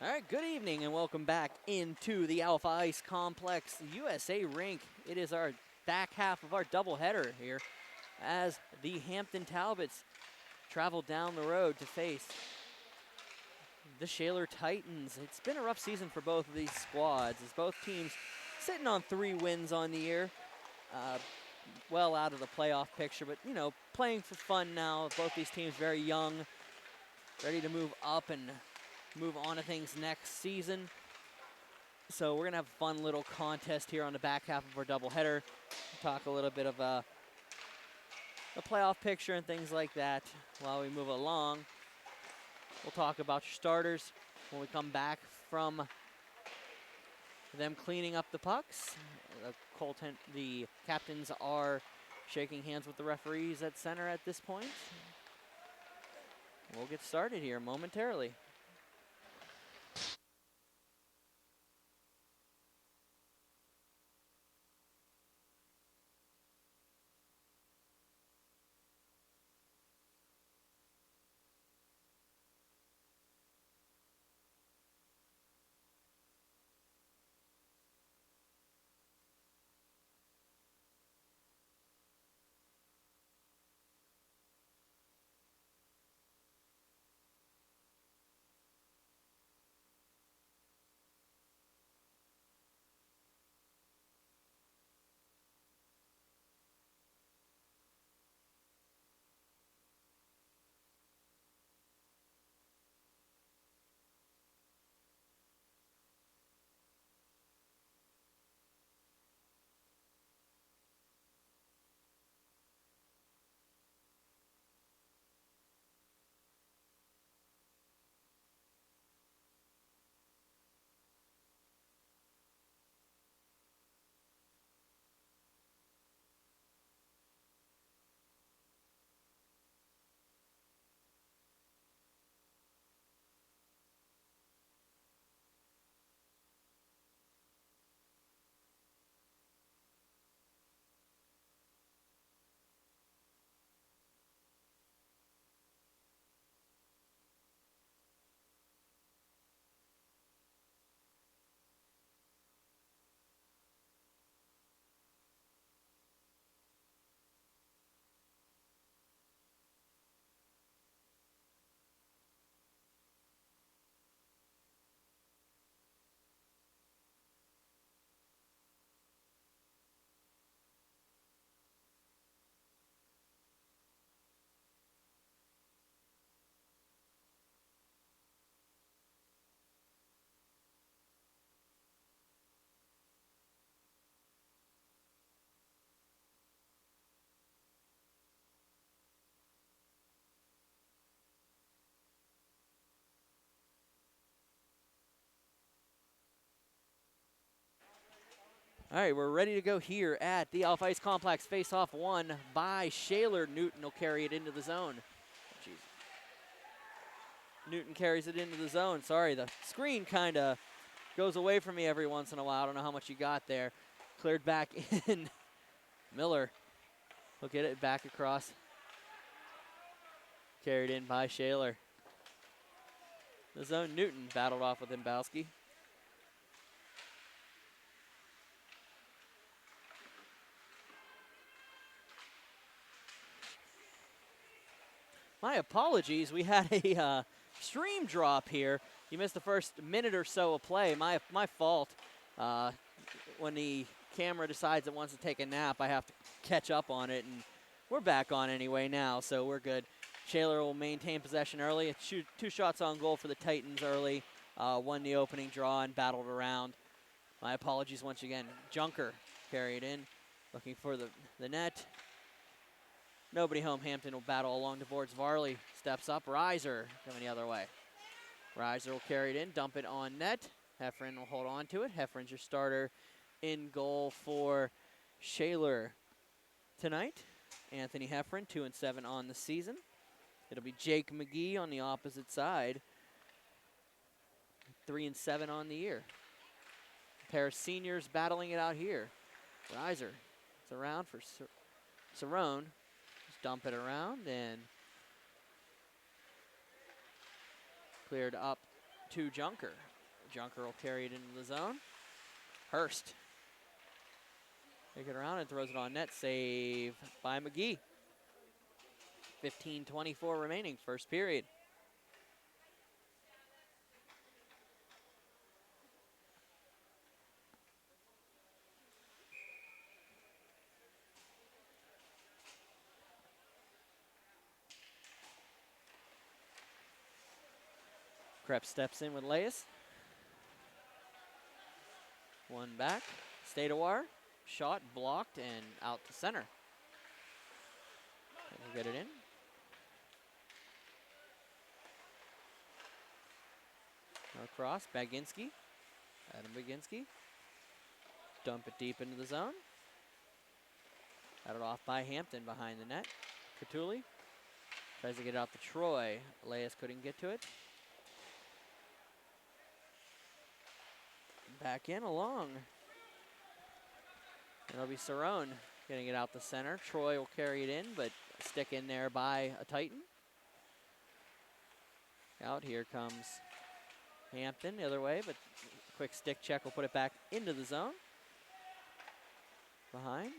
All right, good evening and welcome back into the Alpha Ice Complex USA rink. It is our back half of our doubleheader here as the Hampton Talbots travel down the road to face the Shaler Titans. It's been a rough season for both of these squads as both teams sitting on 3 wins on the year. Well out of the playoff picture, but you know, playing for fun now. Both these teams very young, ready to move up and move on to things next season. So we're gonna have a fun little contest here on the back half of our doubleheader. Talk a little bit of the playoff picture and things like that while we move along. We'll talk about your starters when we come back from them cleaning up the pucks. The captains are shaking hands with the referees at center at this point. We'll get started here momentarily. All right, we're ready to go here at the Alpha Ice Complex. Face-off won by Shaler. Newton will carry it into the zone. Jeez. Newton carries it into the zone. Sorry, the screen kind of goes away from me every once in a while. I don't know how much you got there. Cleared back in. Miller will get it back across. Carried in by Shaler. The zone, Newton battled off with Imbowski. My apologies, we had a stream drop here. You missed the first minute or so of play. My fault. When the camera decides it wants to take a nap, I have to catch up on it, and we're back on anyway now, so we're good. Shaler will maintain possession early. Shoot 2 shots on goal for the Titans early. Won the opening draw and battled around. My apologies once again. Junker carried in, looking for the net. Nobody home. Hampton will battle along the boards. Varley steps up. Reiser coming the other way. Reiser will carry it in, dump it on net. Heffron will hold on to it. Heffron's your starter in goal for Shaler tonight. Anthony Heffron, 2-7 on the season. It'll be Jake McGee on the opposite side, 3-7 on the year. A pair of seniors battling it out here. Reiser, it's around for Cerrone. Dump it around and cleared up to Junker. Junker will carry it into the zone. Hurst. Take it around and throws it on net. Save by McGee. 15:24 remaining, first period. Krebs steps in with Leas. One back. Stadawar. Shot blocked and out to center. And he'll get it in. Across. Baginski. Adam Baginski. Dump it deep into the zone. Got it off by Hampton behind the net. Catulli tries to get it out to Troy. Leas couldn't get to it. Back in along. And it'll be Cerrone getting it out the center. Troy will carry it in, but stick in there by a Titan. Out here comes Hampton the other way, but quick stick check will put it back into the zone. Behind.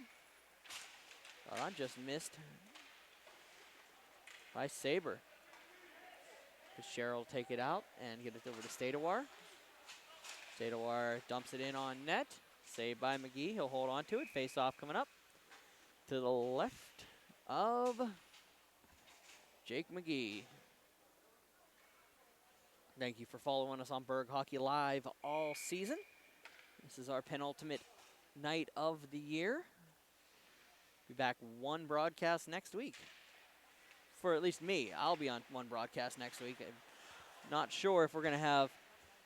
Ron just missed by Saber. Fitzgerald will take it out and get it over to Stadawar. Stadawar dumps it in on net. Saved by McGee. He'll hold on to it. Face off coming up to the left of Jake McGee. Thank you for following us on Burgh Hockey Live all season. This is our penultimate night of the year. Be back one broadcast next week. For at least me, I'll be on one broadcast next week. I'm not sure if we're going to have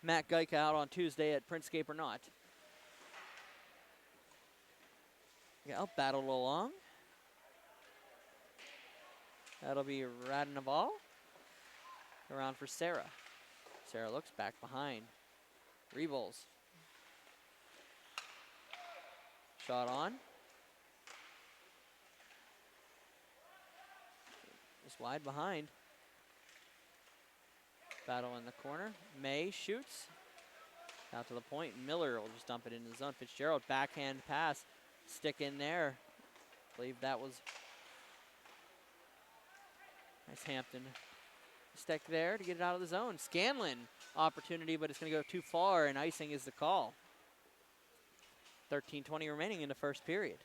Matt Geika out on Tuesday at Printscape or not. Yeah, I'll battle along. That'll be Radnaval. Around for Sarah. Sarah looks back behind. Revols. Shot on. Just wide behind. Battle in the corner. May shoots. Out to the point. Miller will just dump it into the zone. Fitzgerald backhand pass. Stick in there. I believe that was nice Hampton. Stick there to get it out of the zone. Scanlon opportunity, but it's going to go too far, and icing is the call. 13:20 remaining in the first period.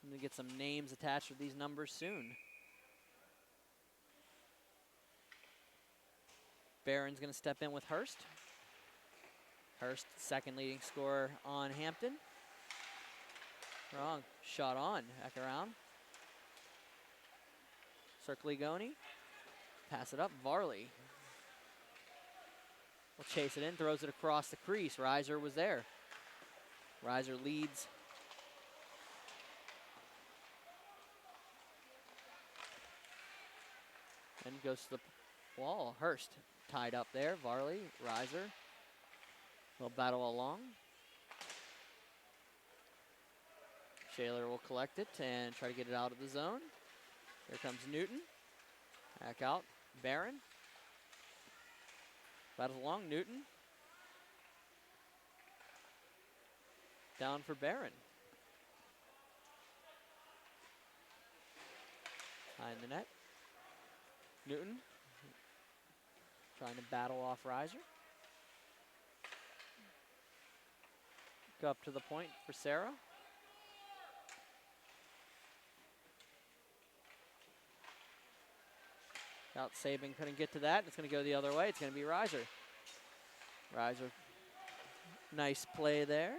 I'm going to get some names attached with these numbers soon. Barron's going to step in with Hurst. Hurst, second leading scorer on Hampton. Wrong. Shot on. Back around. Circligoni. Pass it up. Varley will chase it in. Throws it across the crease. Reiser was there. Reiser leads. And goes to the wall. Hurst tied up there. Varley. Reiser. Will battle along. Shaler will collect it and try to get it out of the zone. Here comes Newton. Back out. Barron. Battles along. Newton. Down for Barron. Behind the net. Newton. Trying to battle off Reiser. Go up to the point for Sarah. Out Sabin couldn't get to that. It's going to go the other way. It's going to be Reiser. Reiser, nice play there.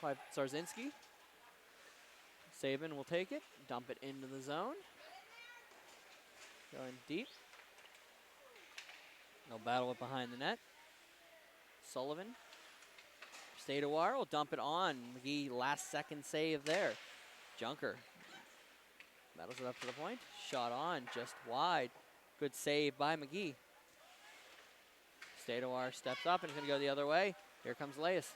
By Zarzinski. Sabin will take it, dump it into the zone. Going deep. No battle it behind the net. Sullivan. Stadawar will dump it on. McGee, last second save there. Junker. Battles it up to the point. Shot on, just wide. Good save by McGee. Stadawar steps up and is going to go the other way. Here comes Leas.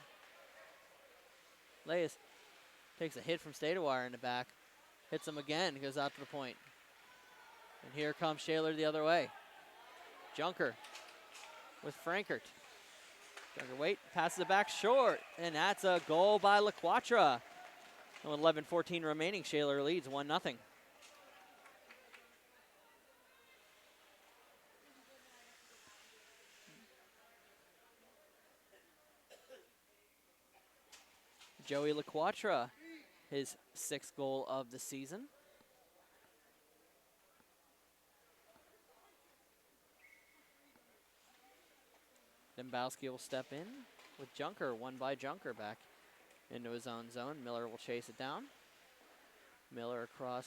Leas Takes a hit from Stadewire in the back. Hits him again, goes out to the point. And here comes Shaler the other way. Junker with Frankert. Junker, wait, passes it back short. And that's a goal by LaQuatra. And with 11:14 remaining, Shaler leads 1-0. Joey LaQuatra, his 6th goal of the season. Dembowski will step in with Junker, won by Junker back into his own zone. Miller will chase it down. Miller across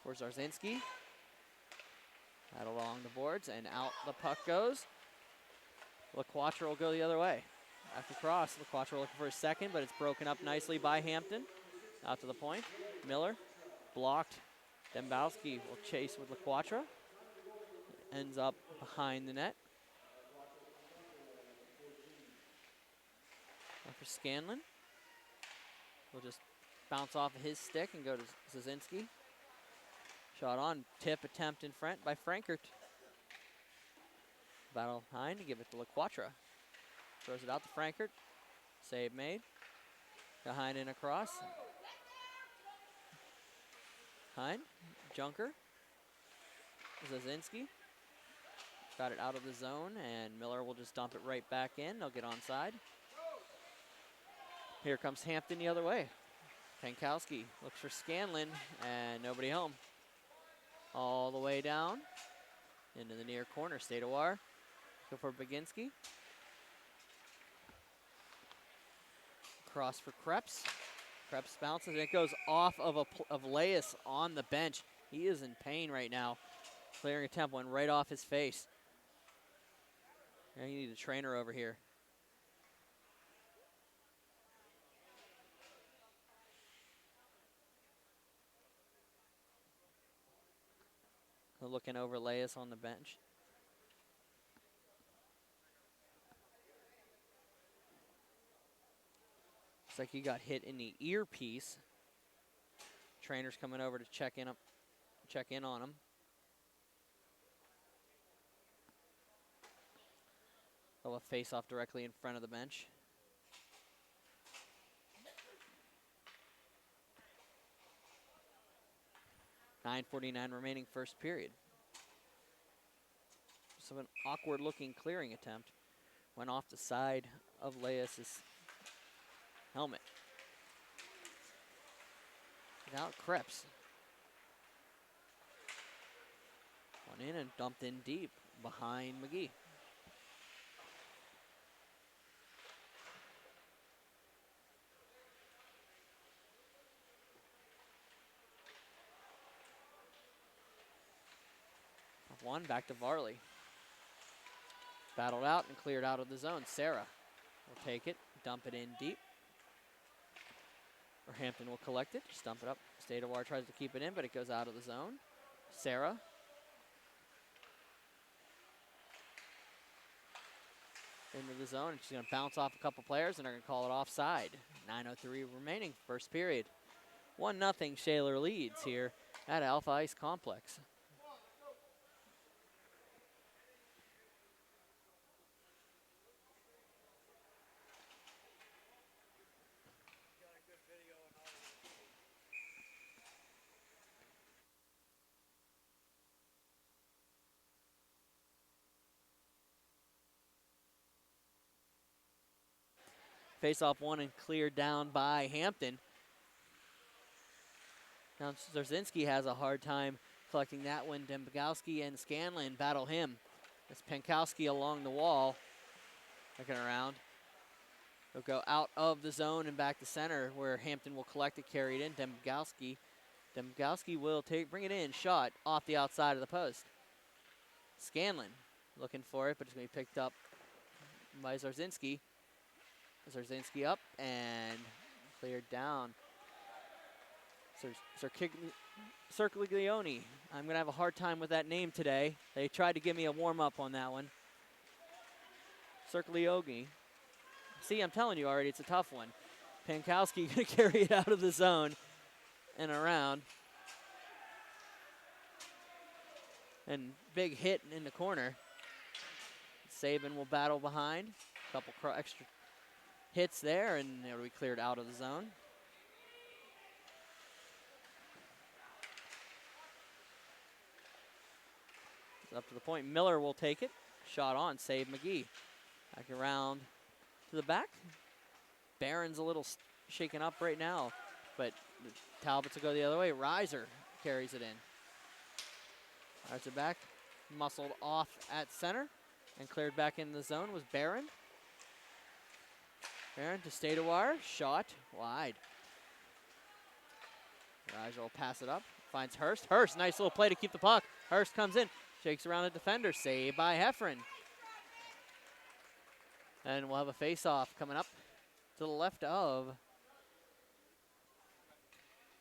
for Zarzinski. That along the boards and out the puck goes. LaQuatra will go the other way. After cross, LaQuatra looking for a second, but it's broken up nicely by Hampton. Out to the point. Miller blocked. Dembowski will chase with LaQuatra. Ends up behind the net. For Scanlon. Will just bounce off of his stick and go to Zazinski. Shot on, tip attempt in front by Frankert. Battle behind to give it to LaQuatra. Throws it out to Frankert. Save made. Behind and across. Hind, Junker. Zazinski. Got it out of the zone, and Miller will just dump it right back in. They'll get onside. Here comes Hampton the other way. Pankowski looks for Scanlon, and nobody home. All the way down into the near corner. Stadewire. Go for Baginski. Cross for Krebs. Krebs bounces, and it goes off of Leas on the bench. He is in pain right now. Clearing attempt went right off his face. Yeah, you need a trainer over here. They're looking over Leas on the bench. Looks like he got hit in the earpiece. Trainer's coming over to check in on him. They'll have a face-off directly in front of the bench. .9:49 remaining first period. So an awkward-looking clearing attempt. Went off the side of Leas' helmet. Now Krebs. Went in and dumped in deep behind McGee. One back to Varley. Battled out and cleared out of the zone. Sarah will take it, dump it in deep. Or Hampton will collect it, just dump it up. Stadewire tries to keep it in, but it goes out of the zone. Sarah. Into the zone, and she's going to bounce off a couple players, and they're going to call it offside. 9:03 remaining, first period. 1-0 Shaler leads here at Alpha Ice Complex. Face-off one and cleared down by Hampton. Now Zarzinski has a hard time collecting that one. Dembowski and Scanlon battle him. It's Pankowski along the wall. Looking around. He'll go out of the zone and back to center where Hampton will collect it, carry it in. Dembowski will bring it in. Shot off the outside of the post. Scanlon looking for it, but it's going to be picked up by Zarzinski. Zarzinski up and cleared down. Circaglione. I'm going to have a hard time with that name today. They tried to give me a warm-up on that one. Circaglione See, I'm telling you already, it's a tough one. Pankowski going to carry it out of the zone and around. And big hit in the corner. Saban will battle behind. A couple extra hits there, and it'll be cleared out of the zone. It's up to the point. Miller will take it. Shot on, save McGee. Back around to the back. Barron's a little shaken up right now, but the Talbots will go the other way. Reiser carries it in. Reiser back, muscled off at center, and cleared back in the zone was Barron. Barron to Stadewar, shot wide. Reiser will pass it up, finds Hurst. Hurst, nice little play to keep the puck. Hurst comes in, shakes around a defender, saved by Heffron. And we'll have a face-off coming up to the left of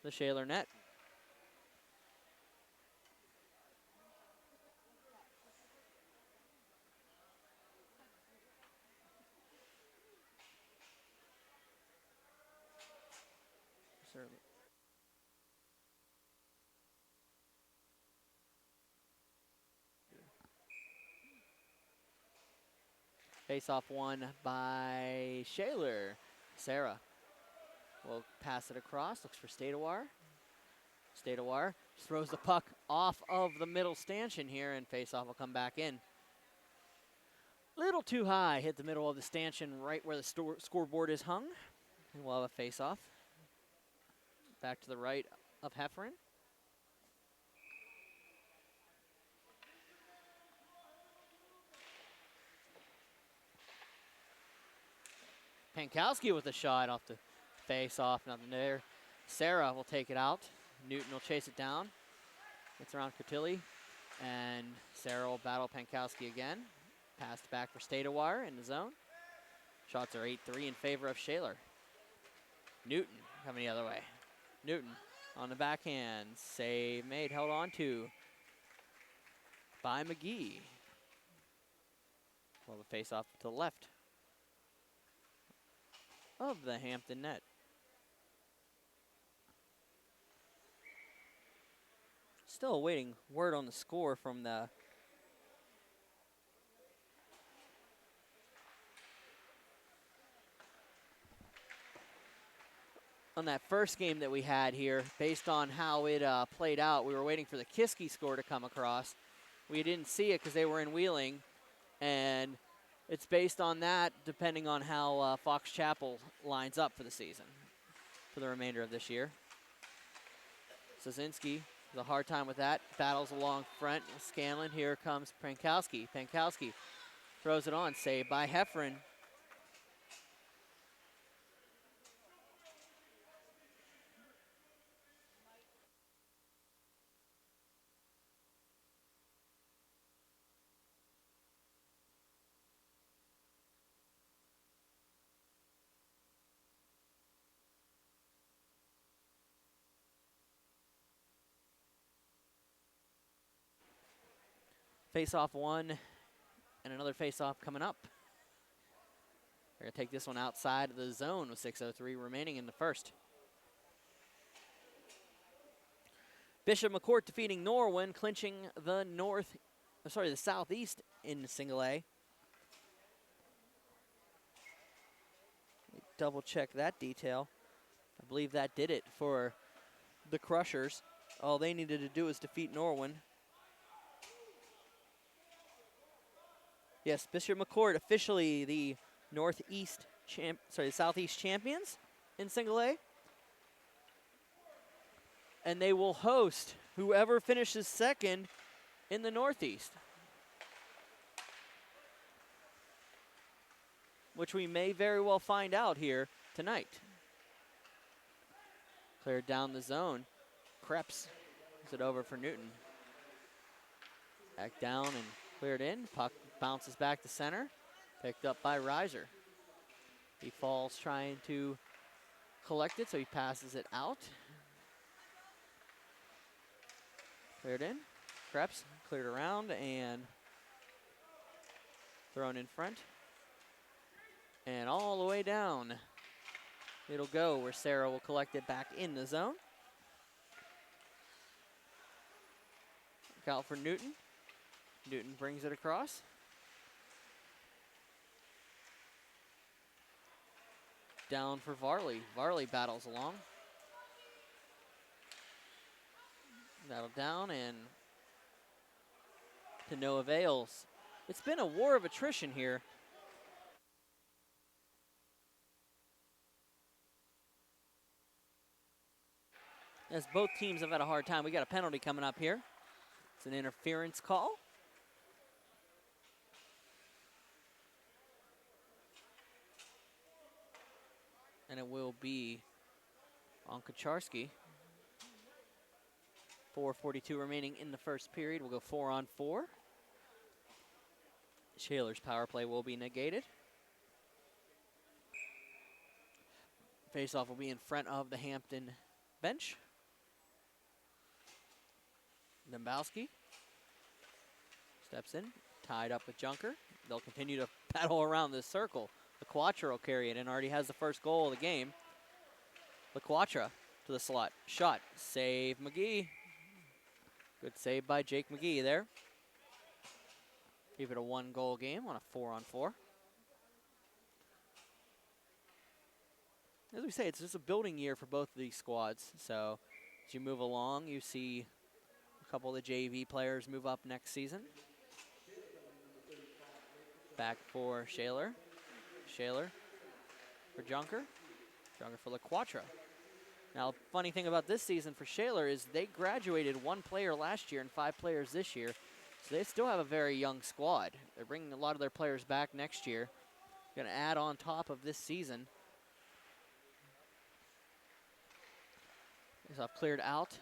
the Shaler net. Certainly. Face-off won by Shaler. Sarah will pass it across, looks for Stadewar. Stadewar throws the puck off of the middle stanchion here, and face-off will come back in. Little too high, hit the middle of the stanchion right where the scoreboard is hung. And we'll have a face-off. Back to the right of Heffron. Pankowski with a shot off the face-off, nothing there. Sarah will take it out. Newton will chase it down. Gets around Cotilli, and Sarah will battle Pankowski again. Passed back for Stadewar in the zone. Shots are 8-3 in favor of Shaler. Newton coming the other way. Newton on the backhand. Save made, held on to by McGee. Well, the face-off to the left of the Hampton net. Still awaiting word on the score from the on that first game that we had here. Based on how it played out, we were waiting for the Kiski score to come across. We didn't see it because they were in Wheeling, and it's based on that, depending on how Fox Chapel lines up for the season, for the remainder of this year. Sosinski has a hard time with that. Battles along front. Scanlon. Here comes Pankowski. Pankowski throws it on. Saved by Heffron. Face-off one, and another face-off coming up. They're going to take this one outside of the zone with 6:03 remaining in the first. Bishop McCourt defeating Norwin, clinching the Southeast in single A. Double check that detail. I believe that did it for the Crushers. All they needed to do was defeat Norwin. Yes, Bishop McCourt officially the Southeast champions in single A. And they will host whoever finishes second in the Northeast, which we may very well find out here tonight. Cleared down the zone. Krebs gives it over for Newton. Back down and cleared in. Puck bounces back to center. Picked up by Reiser. He falls trying to collect it, so he passes it out. Cleared in. Krebs cleared around and thrown in front And all the way down. It'll go where Sarah will collect it back in the zone. Look out for Newton. Newton brings it across. Down for Varley. Varley battles along. Battle down and to no avails. It's been a war of attrition here. As both teams have had a hard time. We got a penalty coming up here. It's an interference call. And it will be on Kucharski. 4:42 remaining in the first period. We'll go 4-on-4. Shaler's power play will be negated. Faceoff will be in front of the Hampton bench. Dembowski steps in, tied up with Junker. They'll continue to battle around this circle. LaQuatra will carry it and already has the first goal of the game. LaQuatra to the slot. Shot. Save McGee. Good save by Jake McGee there. Keep it a 1-goal game on a 4-on-4. As we say, it's just a building year for both of these squads. So as you move along, you see a couple of the JV players move up next season. Back for Shaler. Shaler for Junker. Junker for LaQuatra. Now, funny thing about this season for Shaler is they graduated 1 player last year and 5 players this year. So they still have a very young squad. They're bringing a lot of their players back next year. Going to add on top of this season. Faceoff cleared out.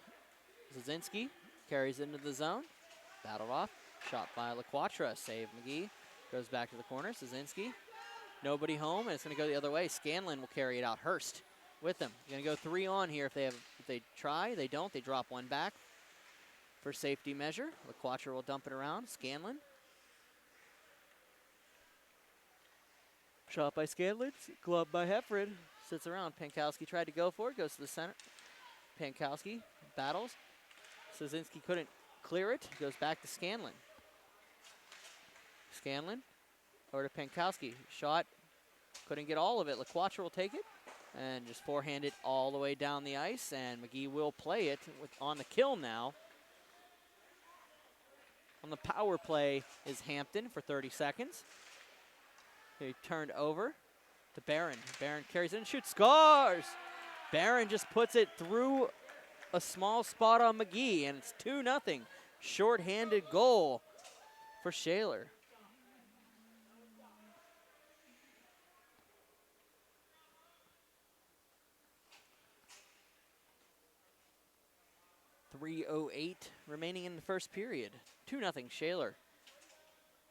Zazinski carries into the zone. Battled off. Shot by LaQuatra. Save McGee. Goes back to the corner. Zazinski. Nobody home, and it's going to go the other way. Scanlon will carry it out. Hurst with them. Going to go 3 on here if they try. They don't. They drop 1 back for safety measure. LaQuatra will dump it around. Scanlon. Shot by Scanlon. Glove by Heffred. Sits around. Pankowski tried to go for it. Goes to the center. Pankowski battles. Zazinski couldn't clear it. Goes back to Scanlon. Scanlon over to Pankowski. Shot. Couldn't get all of it. LaQuatra will take it and just forehand it all the way down the ice. And McGee will play it on the kill now. On the power play is Hampton for 30 seconds. He turned over to Barron. Barron carries it and shoots. Scores! Barron just puts it through a small spot on McGee, and it's 2-0. Short-handed goal for Shaler. .308 remaining in the first period. 2-0 Shaler.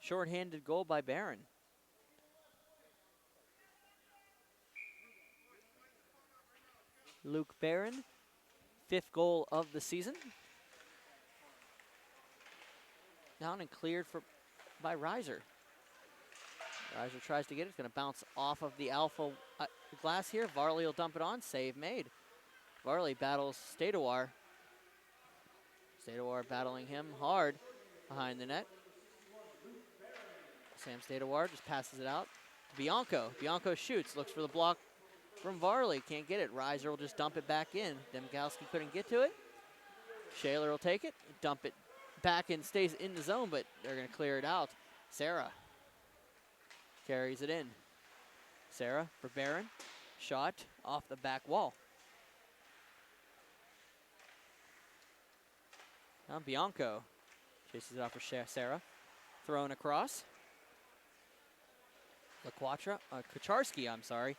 Short-handed goal by Barron. Luke Barron, 5th goal of the season. Down and cleared by Reiser. Reiser tries to get it. It's going to bounce off of the Alpha glass here. Varley will dump it on. Save made. Varley battles Stadawar. Stadawar battling him hard behind the net. Sam Stadawar just passes it out to Bianco. Bianco shoots, looks for the block from Varley. Can't get it. Reiser will just dump it back in. Demkowski couldn't get to it. Shaler will take it, dump it back and stays in the zone, but they're going to clear it out. Sarah carries it in. Sarah for Barron. Shot off the back wall. Now Bianco chases it off for Sarah. Thrown across. Kucharski, I'm sorry.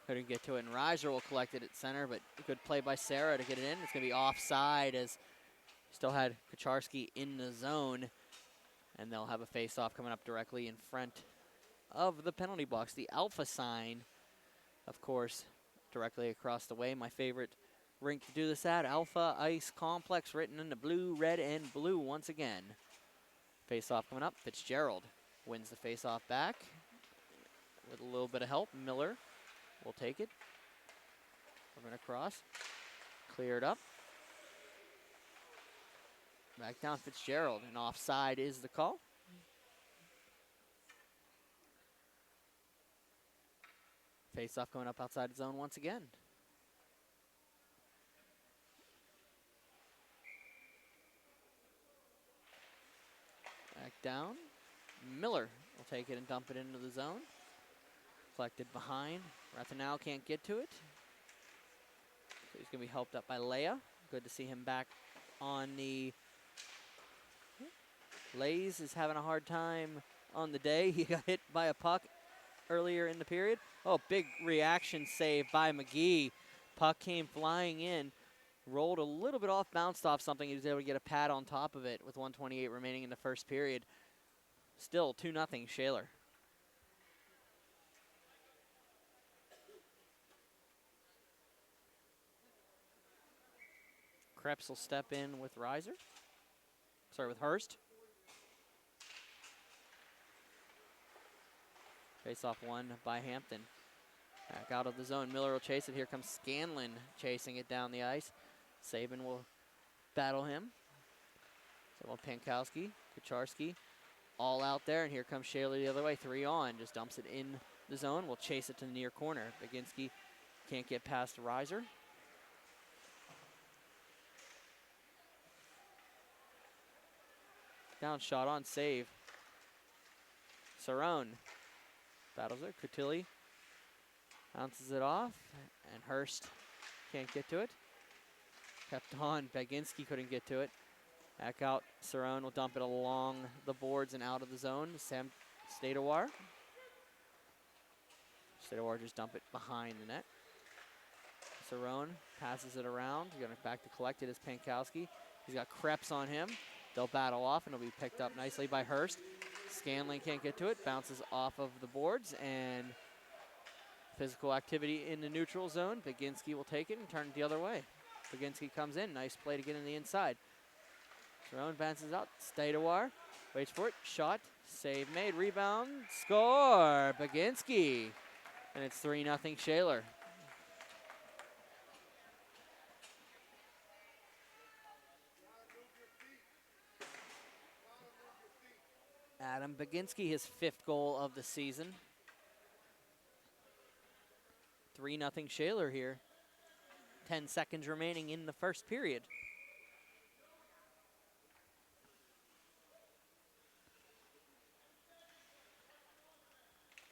Couldn't get to it, and Reiser will collect it at center, but a good play by Sarah to get it in. It's going to be offside as still had Kucharski in the zone, and they'll have a face-off coming up directly in front of the penalty box. The Alpha sign, of course, directly across the way. My favorite rink to do this at, Alpha Ice Complex, written in the blue, red, and blue once again. Face-off coming up. Fitzgerald wins the face-off back. with a little bit of help. Miller will take it. Coming across. Cleared up. Back down Fitzgerald, and offside is the call. Face-off going up outside the zone once again. Back down. Miller will take it and dump it into the zone. Collected behind. Rathenau can't get to it. So he's going to be helped up by Leia. Good to see him back on the... Lays is having a hard time on the day. He got hit by a puck earlier in the period. Oh, big reaction save by McGee. Puck came flying in, rolled a little bit off, bounced off something. He was able to get a pad on top of it with 1:28 remaining in the first period. Still 2-0 Shaler. Krebs will step in with with Hurst. Face-off won by Hampton. Back out of the zone. Miller will chase it. Here comes Scanlon chasing it down the ice. Saban will battle him. So will Pankowski, Kucharski, all out there. And here comes Shaler the other way. 3 on. Just dumps it in the zone. We'll chase it to the near corner. Baginski can't get past Reiser. Down shot on save. Cerrone battles it. Cotilli bounces it off, and Hurst can't get to it. Kept on. Baginski couldn't get to it. Back out. Cerrone will dump it along the boards and out of the zone. Sam Stadawar. Stadawar just dump it behind the net. Cerrone passes it around. He's going to back to collect it as Pankowski. He's got Krebs on him. They'll battle off, and it'll be picked up nicely by Hurst. Scanlon can't get to it. Bounces off of the boards, and physical activity in the neutral zone. Baginski will take it and turn it the other way. Baginski comes in. Nice play to get in the inside. Cerrone bounces out. Stadawar waits for it. Shot. Save made. Rebound. Score. Baginski. And it's 3-0 Shaler. Adam Baginski, his 5th goal of the season. 3-0 Shaler here. 10 seconds remaining in the first period.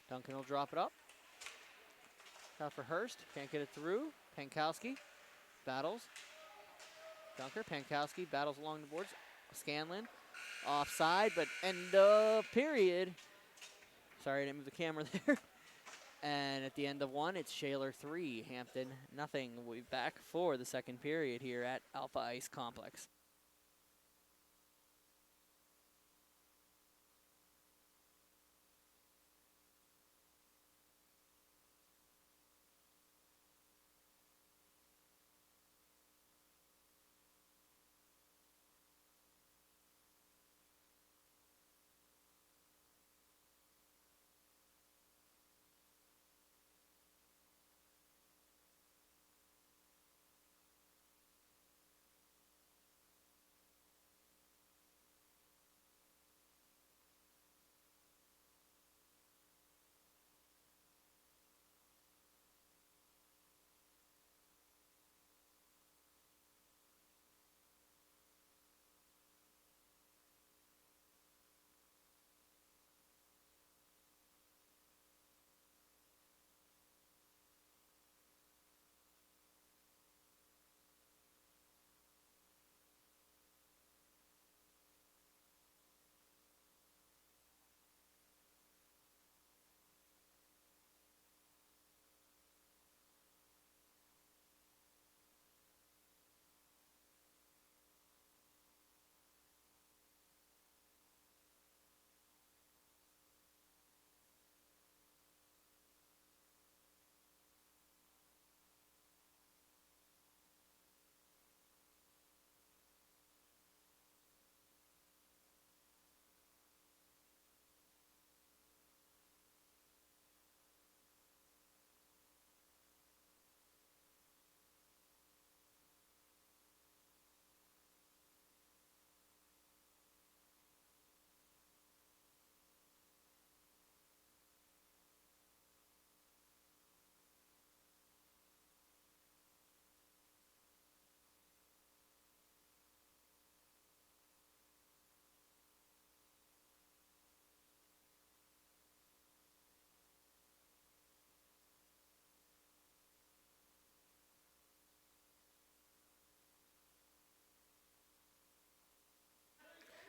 Duncan will drop it up. Out for Hurst. Can't get it through. Pankowski battles. Dunker. Pankowski battles along the boards. Scanlon offside, but end of period. Sorry, I didn't move the camera there. And at the end of one, it's Shaler 3, Hampton nothing. We'll be back for the second period here at Alpha Ice Complex.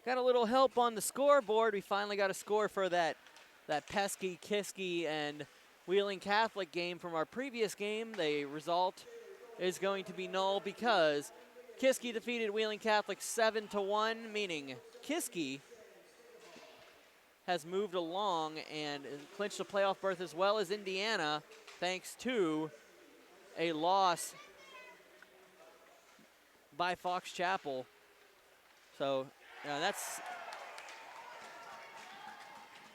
got a little help on the scoreboard. We finally got a score for that pesky Kiski and Wheeling Catholic game from our previous game. The result is going to be null because Kiski defeated Wheeling Catholic 7-1, meaning Kiski has moved along and clinched a playoff berth as well as Indiana, thanks to a loss by Fox Chapel. So that's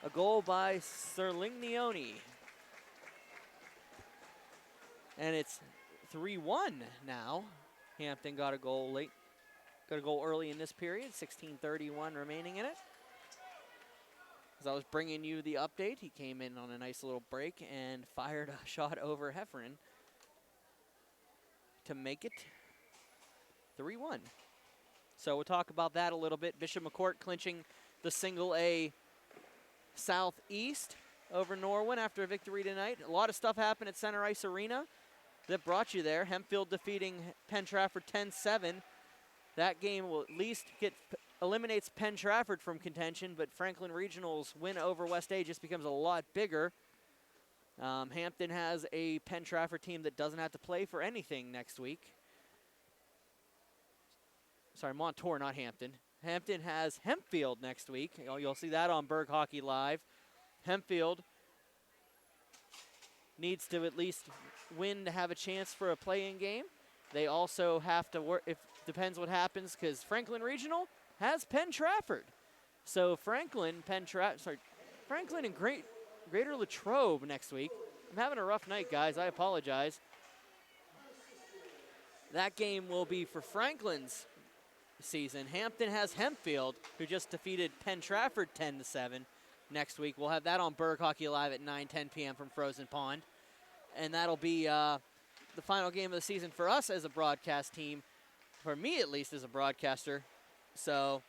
a goal by Serlignioni. And it's 3-1 now. Hampton got a goal late. Got a goal early in this period, 16:31 remaining in it. As I was bringing you the update, he came in on a nice little break and fired a shot over Heffernan to make it 3-1. So we'll talk about that a little bit. Bishop McCourt clinching the single A Southeast over Norwin after a victory tonight. A lot of stuff happened at Center Ice Arena that brought you there. Hempfield defeating Penn Trafford 10-7. That game will at least eliminates Penn Trafford from contention, but Franklin Regional's win over West A just becomes a lot bigger. Hampton has a Penn Trafford team that doesn't have to play for anything next week. Sorry, Montour, not Hampton. Hampton has Hempfield next week. You'll see that on BurghHockeyLive. Hempfield needs to at least win to have a chance for a play-in game. They also have to work, depends what happens, because Franklin Regional has Penn Trafford. So Franklin and Greater Latrobe next week. I'm having a rough night, guys. I apologize. That game will be for Franklin's season. Hampton has Hempfield, who just defeated Penn Trafford 10-7 next week. We'll have that on BurghHockeyLive at 9:10 p.m. from Frozen Pond. And that'll be the final game of the season for us as a broadcast team, for me at least as a broadcaster. So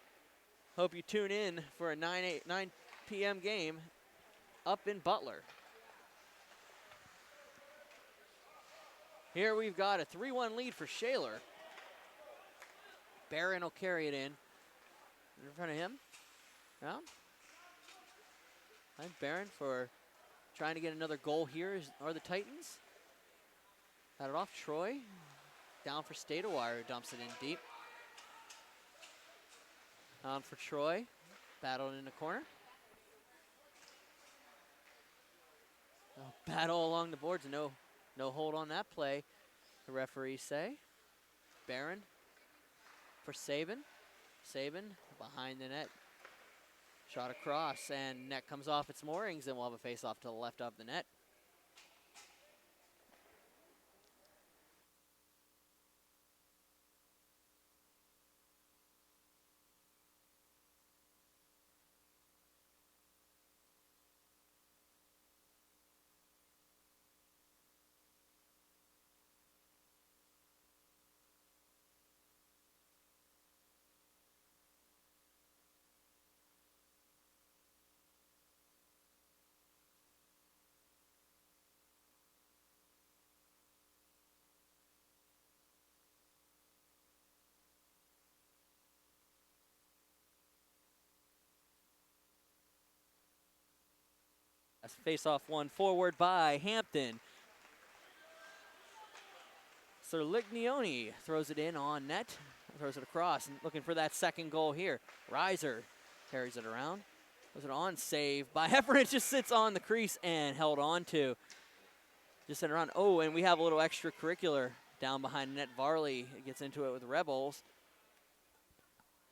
hope you tune in for a 9 p.m. game up in Butler. Here we've got a 3-1 lead for Shaler. Barron will carry it in front of him. Yeah. And Barron for trying to get another goal here are the Titans. Got it off Troy. Down for Stadewire, who dumps it in deep. On for Troy. Battled in the corner. Battle along the boards. No hold on that play, the referees say. Barron for Sabin. Sabin behind the net. Shot across, and net comes off its moorings, and we'll have a face-off to the left of the net. Face-off one forward by Hampton. Serlignioni throws it in on net, throws it across, and looking for that second goal here. Reiser carries it around. Was it on save by Heffernan? Just sits on the crease and held on to. Just sent around. Oh, and we have a little extracurricular down behind net. Varley gets into it with Rebels.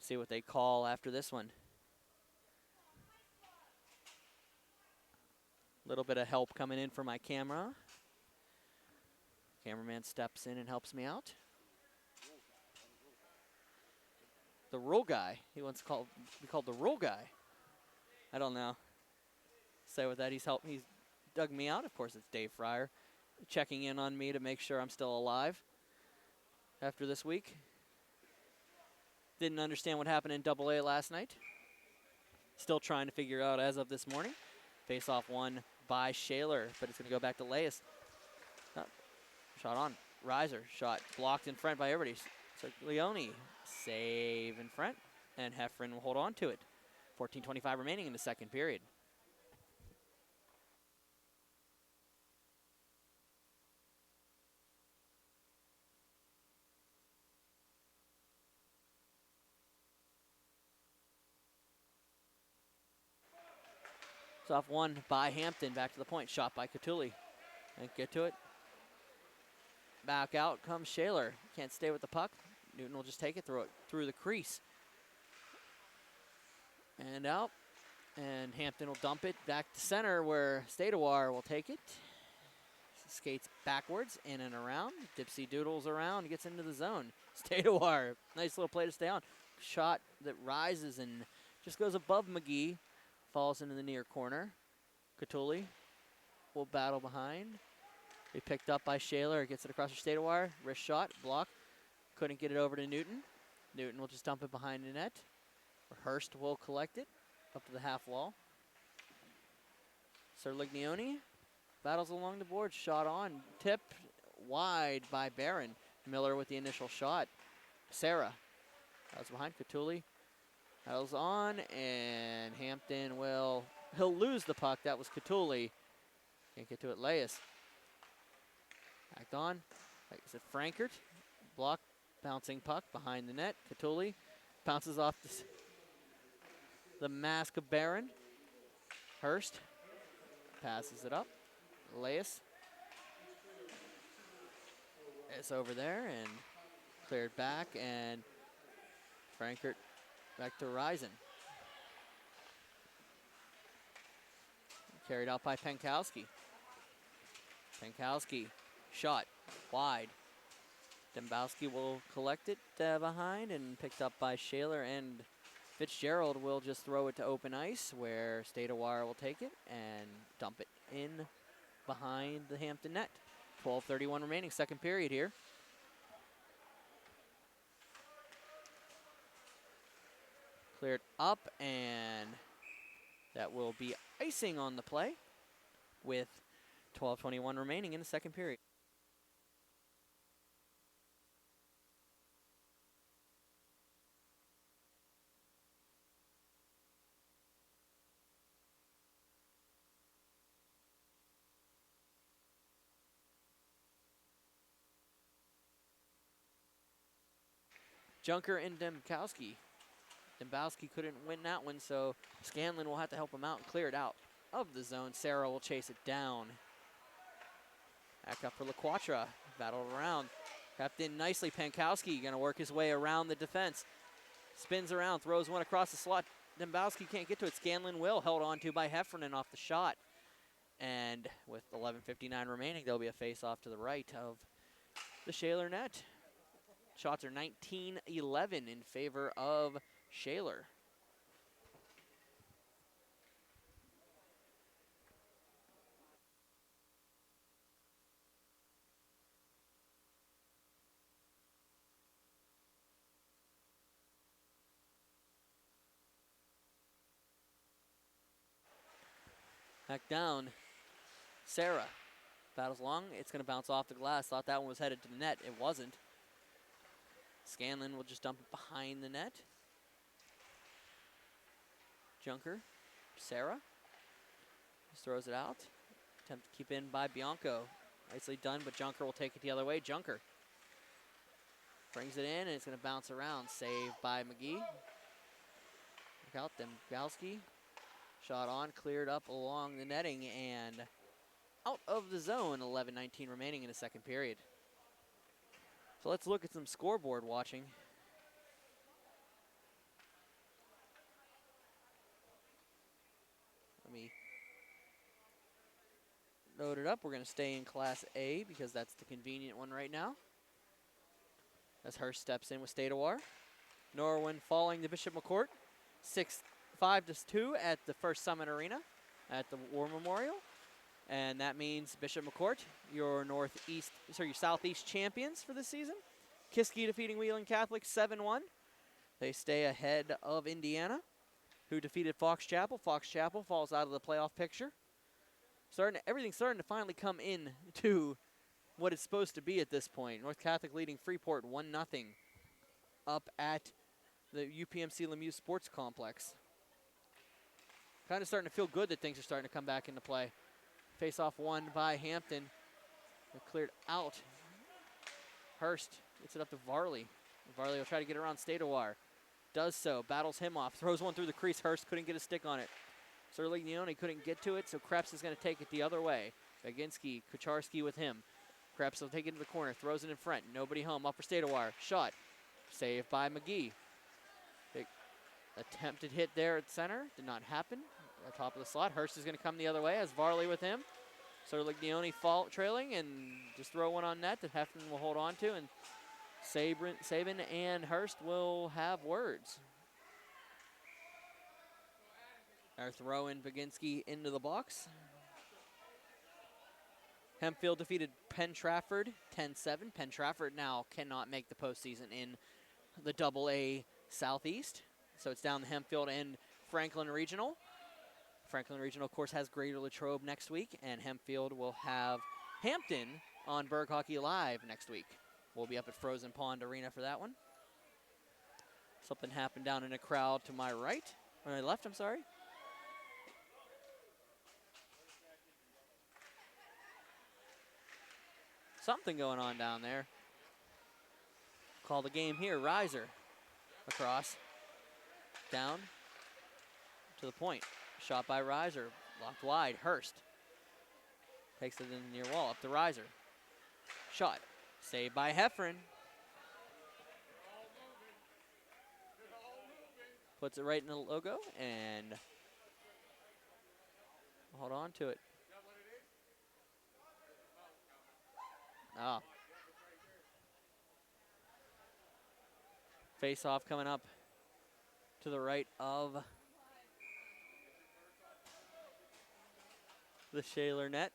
See what they call after this one. Little bit of help coming in for my camera. Cameraman steps in and helps me out. The rule guy. He wants to be called the rule guy. I don't know. Say with that, he's dug me out. Of course, it's Dave Fryer checking in on me to make sure I'm still alive after this week. Didn't understand what happened in AA last night. Still trying to figure out as of this morning. Face-off one by Shaler, but it's going to go back to Leas. Shot on. Reiser. Shot blocked in front by everybody. So Leone. Save in front. and Heffron will hold on to it. 14:25 remaining in the second period. It's off one by Hampton, back to the point, shot by Catulli. Can't get to it. Back out comes Shaler. Can't stay with the puck. Newton will just take it through the crease. And out. And Hampton will dump it back to center where Stadawar will take it. Skates backwards, in and around. Dipsy doodles around, gets into the zone. Stadawar, nice little play to stay on. Shot that rises and just goes above McGee. Falls into the near corner. Catulli will battle behind. Be picked up by Shaler. Gets it across the Stadawar. Wrist shot, block. Couldn't get it over to Newton. Newton will just dump it behind the net. Hurst will collect it up to the half wall. Serliglione battles along the board. Shot on. Tip wide by Barron. Miller with the initial shot. Sarah. That's behind Catulli. Battles on, and Hampton he'll lose the puck. That was Catulli. Can't get to it. Leas. Backed on. Is it Frankert? Block. Bouncing puck behind the net. Catulli bounces off the mask of Barron. Hurst passes it up. Leas. It's over there and cleared back, and Frankert back to Risen. Carried out by Penkowski. Penkowski, shot, wide. Dembowski will collect it behind and picked up by Shaler, and Fitzgerald will just throw it to open ice where Stadawar will take it and dump it in behind the Hampton net. 12:31 remaining, second period here. Cleared up, and that will be icing on the play with 12:21 remaining in the second period. Junker and Dembowski. Dembowski couldn't win that one, so Scanlon will have to help him out and clear it out of the zone. Sarah will chase it down. Back up for LaQuatra. Battled around. Kept in nicely. Penkowski going to work his way around the defense. Spins around, throws one across the slot. Dembowski can't get to it. Scanlon will. Held on to by Heffernan off the shot. And with 11:59 remaining, there'll be a face-off to the right of the Shaler net. Shots are 19-11 in favor of Shaler. Back down. Sarah battles along. It's going to bounce off the glass. Thought that one was headed to the net. It wasn't. Scanlon will just dump it behind the net. Junker. Sarah. Just throws it out. Attempt to keep in by Bianco. Nicely done, but Junker will take it the other way. Junker brings it in, and it's going to bounce around. Saved by McGee. Look out, Dembowski. Shot on, cleared up along the netting, and out of the zone. 11:19 remaining in the second period. So let's look at some scoreboard watching. Let me load it up. We're going to stay in Class A because that's the convenient one right now. As Hurst steps in with Stadawar. Norwin falling to Bishop McCourt. 5-2 at the First Summit Arena at the War Memorial. And that means Bishop McCourt, your Southeast champions for this season. Kiski defeating Wheeling Catholic 7-1. They stay ahead of Indiana, who defeated Fox Chapel. Fox Chapel falls out of the playoff picture. Everything's starting to finally come in to what it's supposed to be at this point. North Catholic leading Freeport 1-0 up at the UPMC Lemieux Sports Complex. Kind of starting to feel good that things are starting to come back into play. Face-off won by Hampton. They're cleared out. Hurst gets it up to Varley. Varley will try to get around Stadawar. Does so, battles him off, throws one through the crease. Hurst couldn't get a stick on it. Serliglione couldn't get to it, so Krebs is going to take it the other way. Baginski, Kucharski with him. Krebs will take it to the corner, throws it in front. Nobody home, up for Stadawar. Shot, saved by McGee. Big attempted hit there at center, did not happen. At the top of the slot, Hurst is going to come the other way, as Varley with him. Serliglione trailing, and just throw one on net that Heffernan will hold on to, and Sabin and Hurst will have words. Our throw in Baginski into the box. Hempfield defeated Penn Trafford 10-7. Penn Trafford now cannot make the postseason in the AA Southeast. So it's down to Hempfield and Franklin Regional. Franklin Regional, of course, has Greater Latrobe next week, and Hempfield will have Hampton on BurghHockeyLive next week. We'll be up at Frozen Pond Arena for that one. Something happened down in a crowd to my right, or my left, I'm sorry. Something going on down there. Call the game here. Reiser across, down to the point. Shot by Reiser, blocked wide. Hurst takes it in the near wall, up to Reiser. Shot, saved by Heffron. Puts it right in the logo and hold on to it. Oh. Face off coming up to the right of the Shaler net.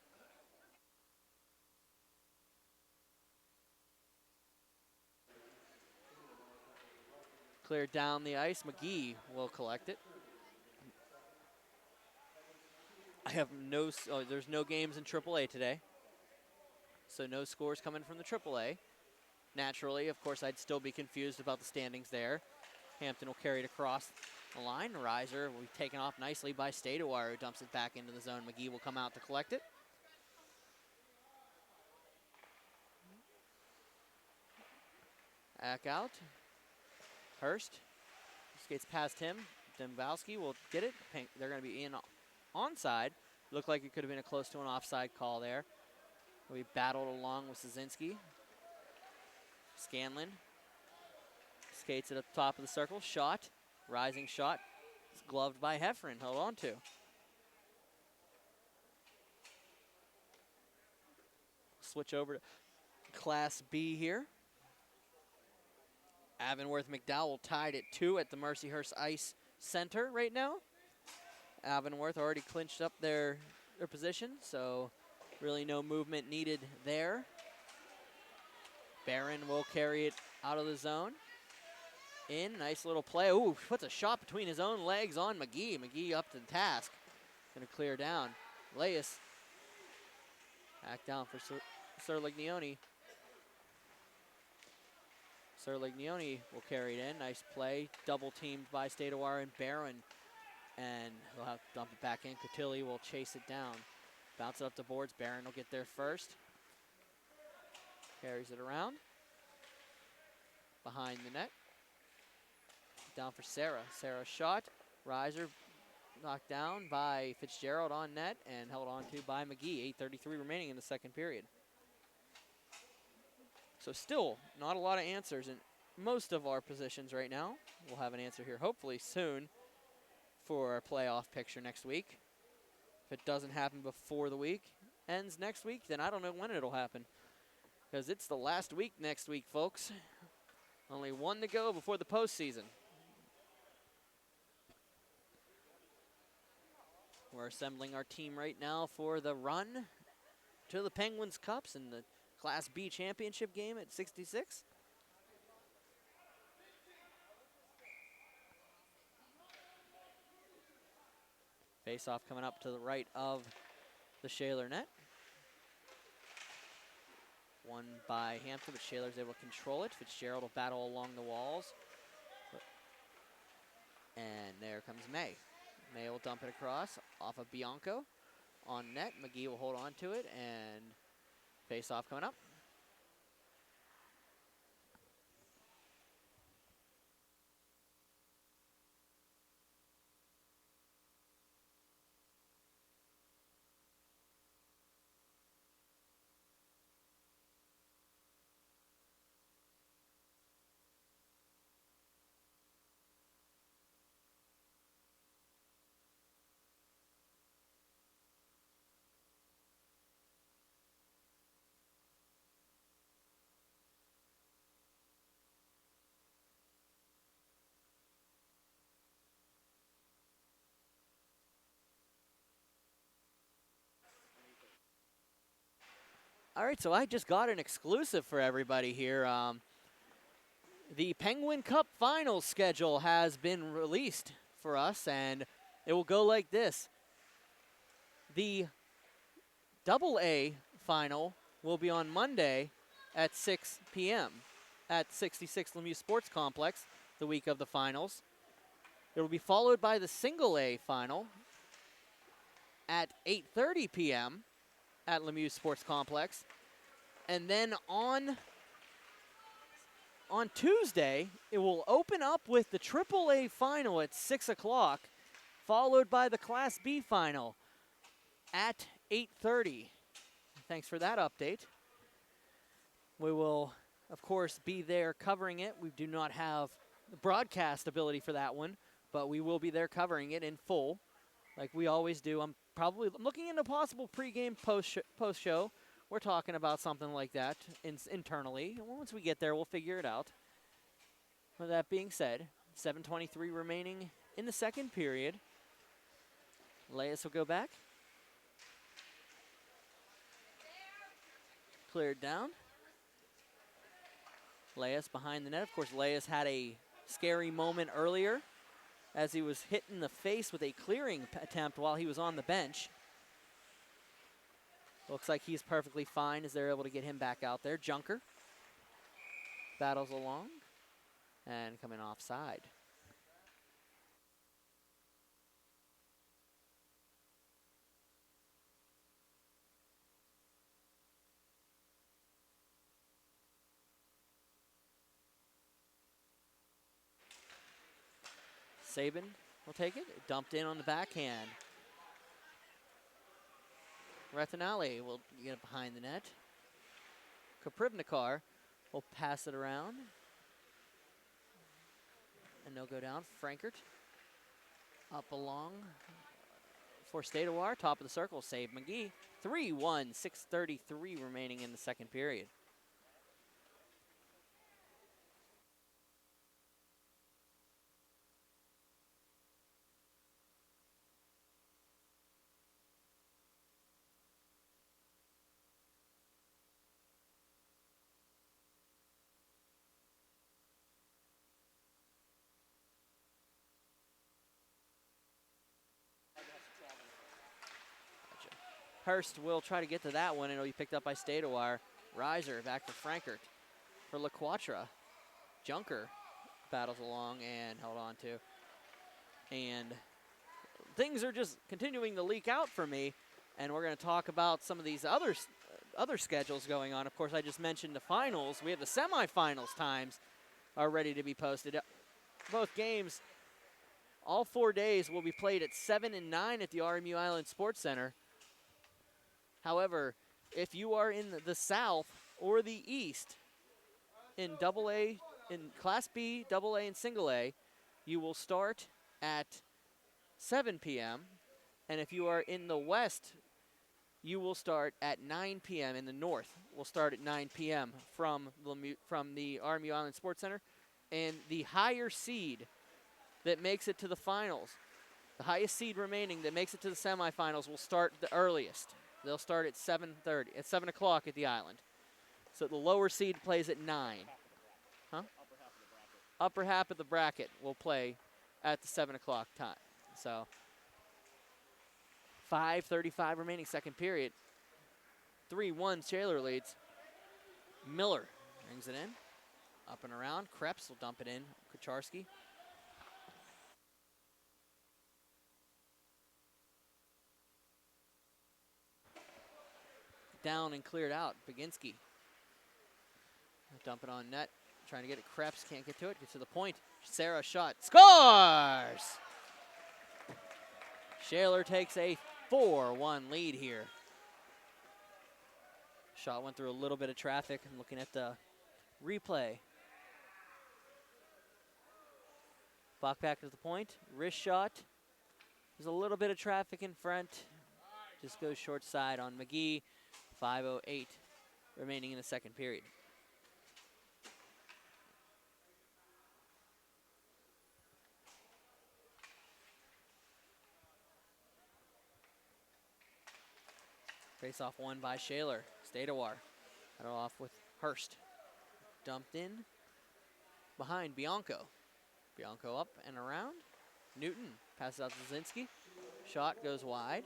Cleared down the ice. McGee will collect it. I have there's no games in AAA today. So no scores coming from the AAA. Naturally, of course, I'd still be confused about the standings there. Hampton will carry it across the line. Reiser will be taken off nicely by Stadawar, who dumps it back into the zone. McGee will come out to collect it. Back out. Hurst skates past him. Dembowski will get it. They're going to be in onside. Looked like it could have been a close to an offside call there. We battled along with Szynski. Scanlon skates it up the top of the circle. Shot. Rising shot. It's gloved by Heffron. Held on to. Switch over to Class B here. Avonworth McDowell tied at 2 at the Mercyhurst Ice Center right now. Avonworth already clinched up their position, so really no movement needed there. Barron will carry it out of the zone. In, nice little play. Ooh, puts a shot between his own legs on McGee. McGee up to the task. Gonna clear down. Laius back down for Serliglione. Serliglione will carry it in. Nice play. Double teamed by Stadawar and Barron. And he'll have to dump it back in. Cotilli will chase it down. Bounce it up the boards. Barron will get there first. Carries it around. Behind the net. Down for Sarah. Sarah shot. Reiser knocked down by Fitzgerald on net and held on to by McGee. 8:33 remaining in the second period. So still not a lot of answers in most of our positions right now. We'll have an answer here hopefully soon for our playoff picture next week. If it doesn't happen before the week ends next week, then I don't know when it'll happen. Because it's the last week next week, folks. Only one to go before the postseason. We're assembling our team right now for the run to the Penguins Cups in the Class B championship game at 66. Face-off coming up to the right of the Shaler net. Won by Hampton, but Shaler's able to control it. Fitzgerald will battle along the walls. And there comes May. May will dump it across off of Bianco on net. McGee will hold on to it, and face-off coming up. All right, so I just got an exclusive for everybody here. The Penguin Cup Finals schedule has been released for us, and it will go like this. The AA final will be on Monday at 6 p.m. at 66 Lemieux Sports Complex, the week of the finals. It will be followed by the Single A final at 8:30 p.m. at Lemieux Sports Complex. And then on Tuesday, it will open up with the AAA final at 6 o'clock, followed by the Class B final at 8:30. Thanks for that update. We will, of course, be there covering it. We do not have the broadcast ability for that one, but we will be there covering it in full, like we always do. I'm looking into possible pregame, post-show. We're talking about something like that internally. Once we get there, we'll figure it out. With that being said, 7:23 remaining in the second period. Leas will go back. Cleared down. Leas behind the net. Of course, Leas had a scary moment earlier as he was hit in the face with a clearing attempt while he was on the bench. Looks like he's perfectly fine as they're able to get him back out there. Junker battles along and coming offside. Sabin will take it. Dumped in on the backhand. Retinale will get it behind the net. Kaprivnikar will pass it around. And they'll go down. Frankert up along for Stadawar. Top of the circle, save McGee. 3-1, 6:33 remaining in the second period. Hurst will try to get to that one, and it'll be picked up by Stadawar. Reiser back to Frankert for LaQuatra. Junker battles along and held on to. And things are just continuing to leak out for me, and we're going to talk about some of these other schedules going on. Of course, I just mentioned the finals. We have the semifinals times are ready to be posted. Both games, all 4 days, will be played at 7 and 9 at the RMU Island Sports Center. However, if you are in the South or the East in AA, in Class B, AA, and Single A, you will start at 7 p.m. And if you are in the West, you will start at 9 p.m. In the North, we'll start at 9 p.m. from the RMU Island Sports Center. And the higher seed that makes it to the finals, the highest seed remaining that makes it to the semifinals, will start the earliest. They'll start at 7:30, at 7 o'clock at the island. So the lower seed plays at 9. Huh? Upper half of the bracket will play at the 7 o'clock time. So 5:35 remaining second period. 3-1 Shaler leads. Miller brings it in. Up and around. Krebs will dump it in. Kucharski. down and cleared out. Baginski. Dump it on net. Trying to get it. Krebs can't get to it. Gets to the point. Sarah shot. Scores! Shaler takes a 4-1 lead here. Shot went through a little bit of traffic. I'm looking at the replay. Bach back to the point. Wrist shot. There's a little bit of traffic in front. Just goes short side on McGee. 5:08 remaining in the second period. Face off won by Shaler. Stadawar. Cut off with Hurst. Dumped in behind Bianco. Bianco up and around. Newton passes out to Zazinski. Shot goes wide.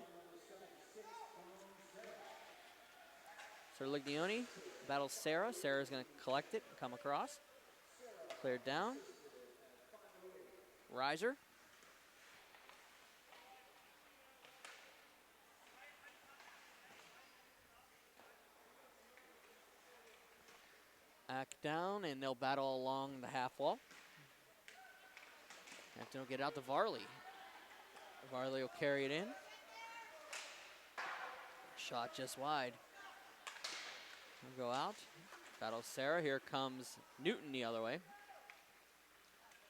Serliglione battles Sarah. Sarah's going to collect it and come across. Cleared down. Reiser. Back down, and they'll battle along the half wall. Hampton will get out to Varley. Varley will carry it in. Shot just wide. We'll go out. Battles Sarah. Here comes Newton the other way.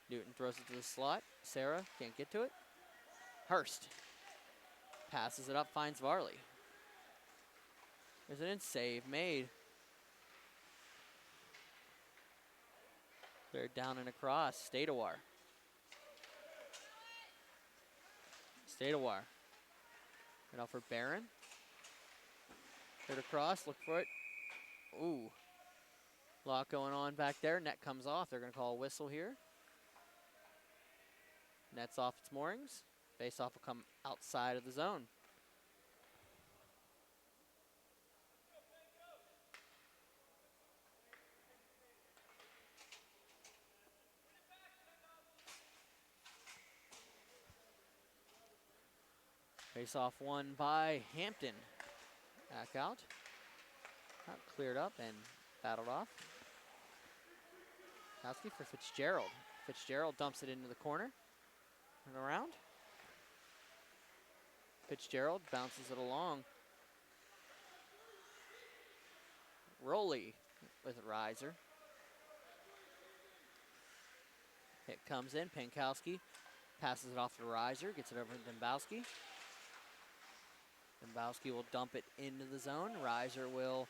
Newton throws it to the slot. Sarah can't get to it. Hurst passes it up, finds Varley. There's an in save made. They're down and across. Stadawar. Stadawar. Right off for Barron. Put across, look for it. Ooh. Lot going on back there. Net comes off. They're going to call a whistle here. Net's off its moorings. Face-off will come outside of the zone. Face-off won by Hampton. Back out. Got cleared up and battled off. Kowski for Fitzgerald. Fitzgerald dumps it into the corner. And around. Fitzgerald bounces it along. Rowley with a riser. Hit comes in. Pankowski passes it off to Riser. Gets it over to Dembowski. Dembowski will dump it into the zone. Riser will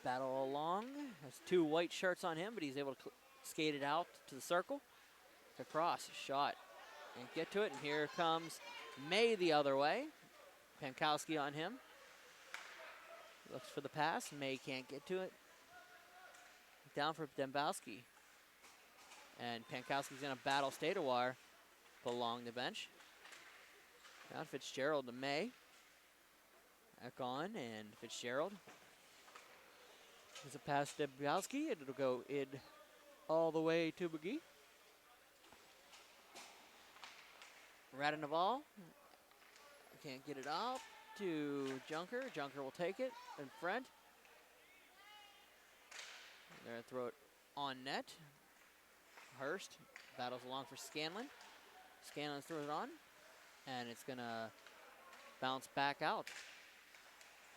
battle along. Has two white shirts on him, but he's able to skate it out to the circle. To cross. Shot. And get to it. And here comes May the other way. Pankowski on him. Looks for the pass. May can't get to it. Down for Dembowski. And Pankowski's going to battle Stadawar along the bench. Now Fitzgerald to May. Back on, and Fitzgerald. There's a pass to Dembowski, and it'll go in all the way to McGee. Radinaval. Can't get it out to Junker. Junker will take it in front. They're going to throw it on net. Hurst battles along for Scanlon. Scanlon throws it on, and it's going to bounce back out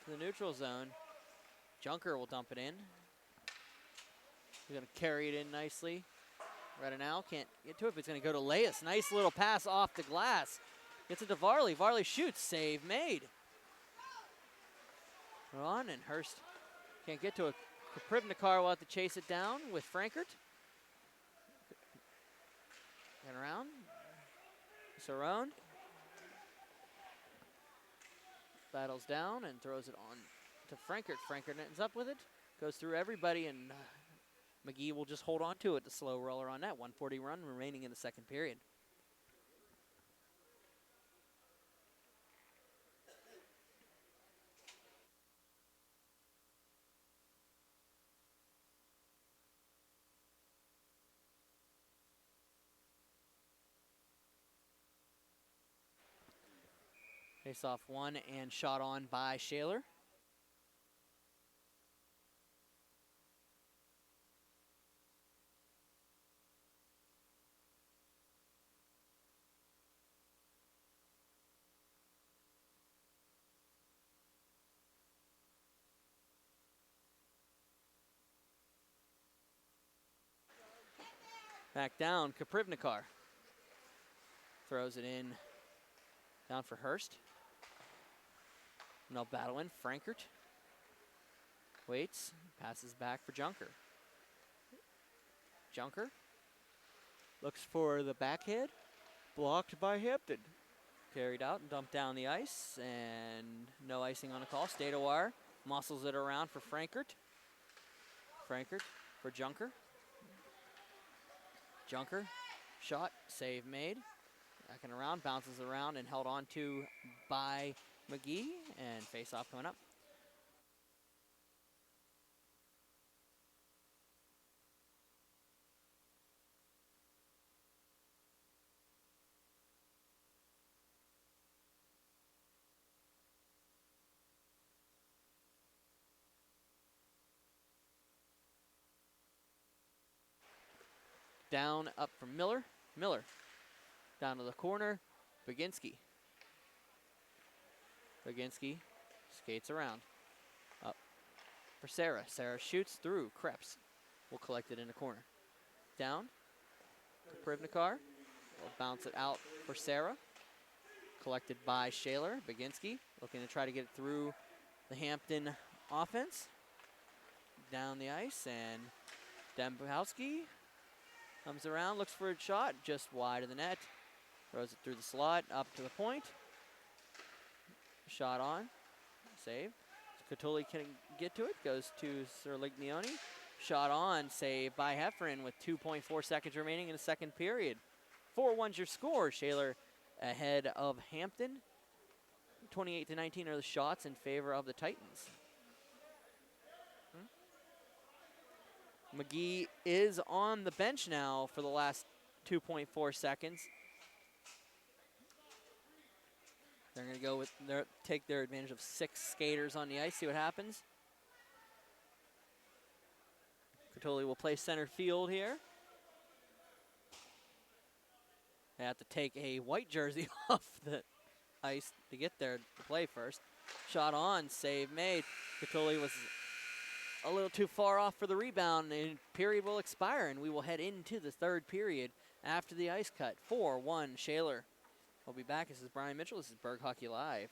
to the neutral zone. Junker will dump it in. He's going to carry it in nicely. Radinal can't get to it, but it's going to go to Leas. Nice little pass off the glass. Gets it to Varley. Varley shoots. Save made. On, and Hurst can't get to it. Kripnikar will have to chase it down with Frankert. And around. Cerrone. Battles down and throws it on to Frankert. Frankert ends up with it. Goes through everybody, and McGee will just hold on to it. The slow roller on that. 1:40 run remaining in the second period. Face off one and shot on by Shaler. Back down, Kaprivnikar. Throws it in. Down for Hurst. No battle in. Frankert. Waits. Passes back for Junker. Junker. Looks for the backhand. Blocked by Hampton. Carried out and dumped down the ice. And no icing on the call. Stay to wire. Muscles it around for Frankert. Frankert for Junker. Junker. Shot. Save made. Backing around. Bounces around and held on to by McGee. And face off coming up. Down, up from Miller. Miller. Down to the corner. Baginski. Baginski skates around. Up for Sarah. Sarah shoots through. Krebs will collect it in the corner. Down. Kaprivnikar will bounce it out for Sarah. Collected by Shaler. Baginski looking to try to get it through the Hampton offense. Down the ice, and Dembowski comes around, looks for a shot, just wide of the net. Throws it through the slot, up to the point. Shot on, save. Catulli can get to it, goes to Serliglione. Shot on, save by Heffernan with 2.4 seconds remaining in the second period. 4-1's your score. Shaler ahead of Hampton. 28-19 are the shots in favor of the Titans. McGee is on the bench now for the last 2.4 seconds. They're going to go with take their advantage of 6 skaters on the ice, see what happens. Catulli will play center field here. They have to take a white jersey off the ice to get there to play first. Shot on, save made. Catulli was a little too far off for the rebound, and period will expire, and we will head into the third period after the ice cut. 4-1 Shaler. We'll be back. This is Brian Mitchell. This is Burgh Hockey Live.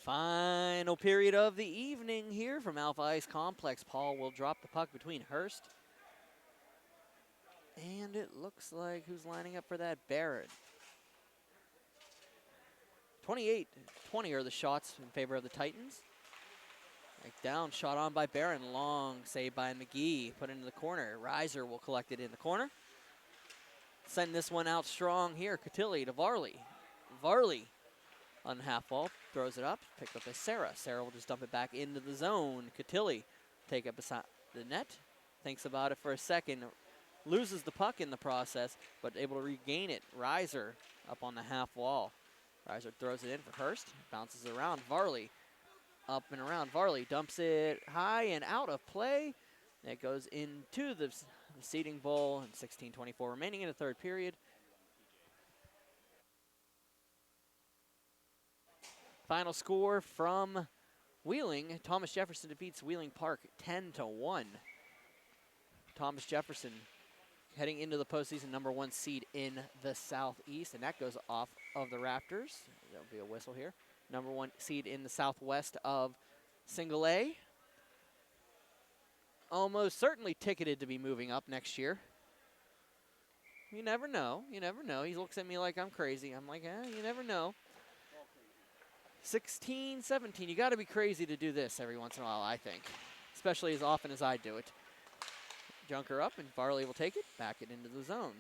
Final period of the evening here from Alpha Ice Complex. Paul will drop the puck between Hurst. And it looks like who's lining up for that? Barrett. 28-20 are the shots in favor of the Titans. Back down, shot on by Barron. Long save by McGee. Put into the corner. Reiser will collect it in the corner. Send this one out strong here. Cotilli to Varley. Varley on half wall. Throws it up. Picked up by Sarah. Sarah will just dump it back into the zone. Cotilli take it beside the net. Thinks about it for a second. Loses the puck in the process, but able to regain it. Reiser up on the half wall. Reiser throws it in for Hurst. Bounces around. Varley up and around. Varley dumps it high and out of play. It goes into the seating bowl. And 16:24 remaining in the third period. Final score from Wheeling. Thomas Jefferson defeats Wheeling Park 10-1. Thomas Jefferson heading into the postseason, #1 seed in the Southeast, and that goes off of the Raptors. There'll be a whistle here. #1 seed in the Southwest of Single A. Almost certainly ticketed to be moving up next year. You never know. You never know. He looks at me like I'm crazy. I'm like, you never know. 16, 17. You got to be crazy to do this every once in a while, I think, especially as often as I do it. Junker up, and Varley will take it, back it into the zone.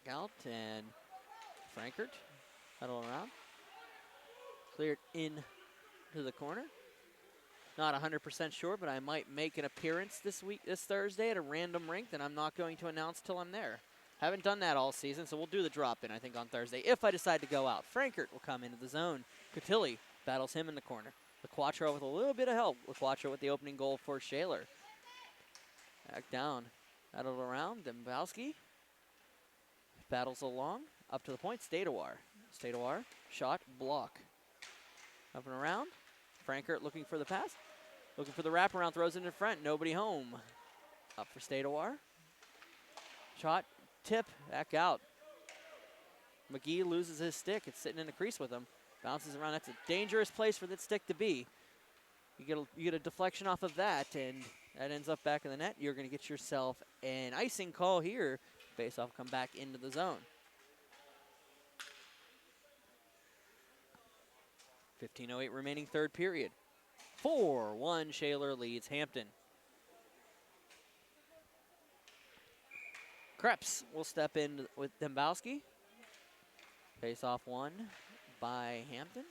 Out, and Frankert huddle around. Cleared in to the corner. Not 100% sure, but I might make an appearance this Thursday at a random rink that I'm not going to announce till I'm there. Haven't done that all season, so we'll do the drop-in, I think, on Thursday, if I decide to go out. Frankert will come into the zone. Cotilli battles him in the corner. LaQuattro with a little bit of help. LaQuattro with the opening goal for Shaler. Back down. Battled around. Dembowski battles along. Up to the point. Stadawar. Stadawar. Shot. Block. Up and around. Frankert looking for the pass. Looking for the wraparound. Throws it in front. Nobody home. Up for Stadawar. Shot. Tip. Back out. McGee loses his stick. It's sitting in the crease with him. Bounces around. That's a dangerous place for that stick to be. You get a deflection off of that, and that ends up back in the net. You're going to get yourself an icing call here. Face-off come back into the zone. 15:08 remaining third period. 4-1 Shaler leads Hampton. Krebs will step in with Dembowski. Face-off won by Hampton.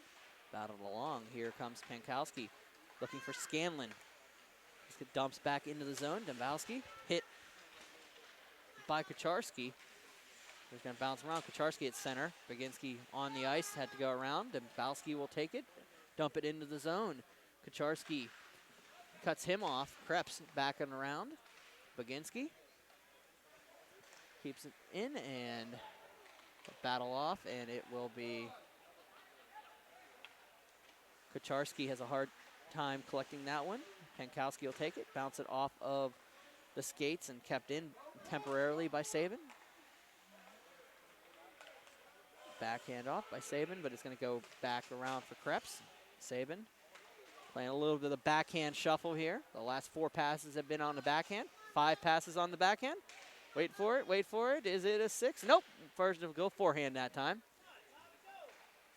Battled along. Here comes Pankowski looking for Scanlon. Just dumps back into the zone. Dembowski hit by Kucharski. He's going to bounce around. Kucharski at center. Baginski on the ice. Had to go around. Dembowski will take it. Dump it into the zone. Kucharski cuts him off. Krebs back and around. Baginski keeps it in and battle off, and it will be Kucharski has a hard time collecting that one. Pankowski will take it, bounce it off of the skates and kept in temporarily by Saban. Backhand off by Saban, but it's going to go back around for Krebs. Saban playing a little bit of the backhand shuffle here. The last 4 passes have been on the backhand. 5 passes on the backhand. Wait for it, wait for it. Is it a 6? Nope. First will go forehand that time.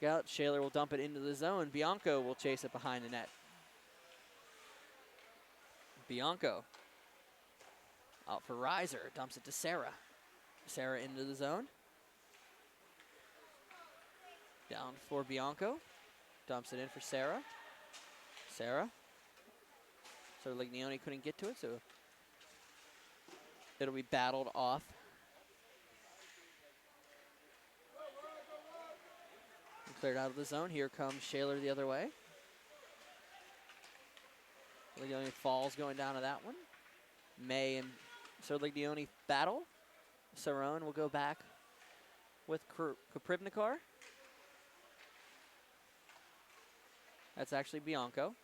Out. Shaler will dump it into the zone. Bianco will chase it behind the net. Bianco out for Reiser. Dumps it to Sarah. Sarah into the zone. Down for Bianco. Dumps it in for Sarah. Sarah. So Lignoni couldn't get to it, so it'll be battled off. Cleared out of the zone. Here comes Shaler the other way. Lignoni falls going down to that one. May and Sir Lignoni battle. Cerrone will go back with Koprivnikar. That's actually Bianco.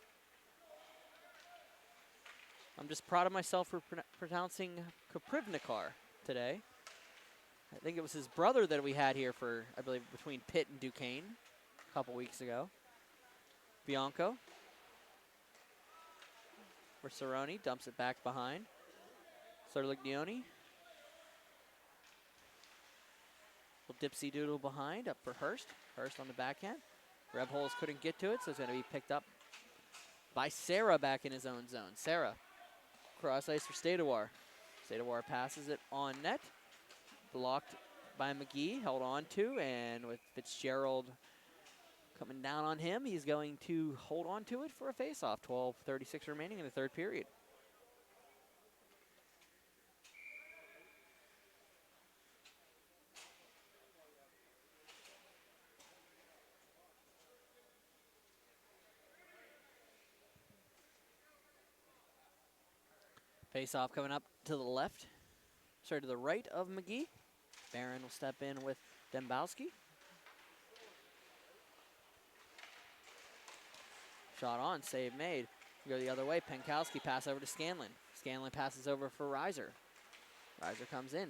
I'm just proud of myself for pronouncing Koprivnikar today. I think it was his brother that we had here for, I believe, between Pitt and Duquesne. a couple weeks ago. Bianco for Cerrone, dumps it back behind. Serliglione. Little dipsy doodle behind, up for Hurst. Hurst on the backhand. Rebholz couldn't get to it, so it's going to be picked up by Serra back in his own zone. Serra, cross ice for Stadawar. Stadawar passes it on net. Blocked by McGee, held on to, and with Fitzgerald coming down on him, he's going to hold on to it for a faceoff. 12:36 remaining in the third period. Face-off coming up to the left, sorry, to the right of McGee. Barron will step in with Dembowski. Shot on, save made. Go the other way, Penkowski pass over to Scanlon. Scanlon passes over for Reiser. Reiser comes in,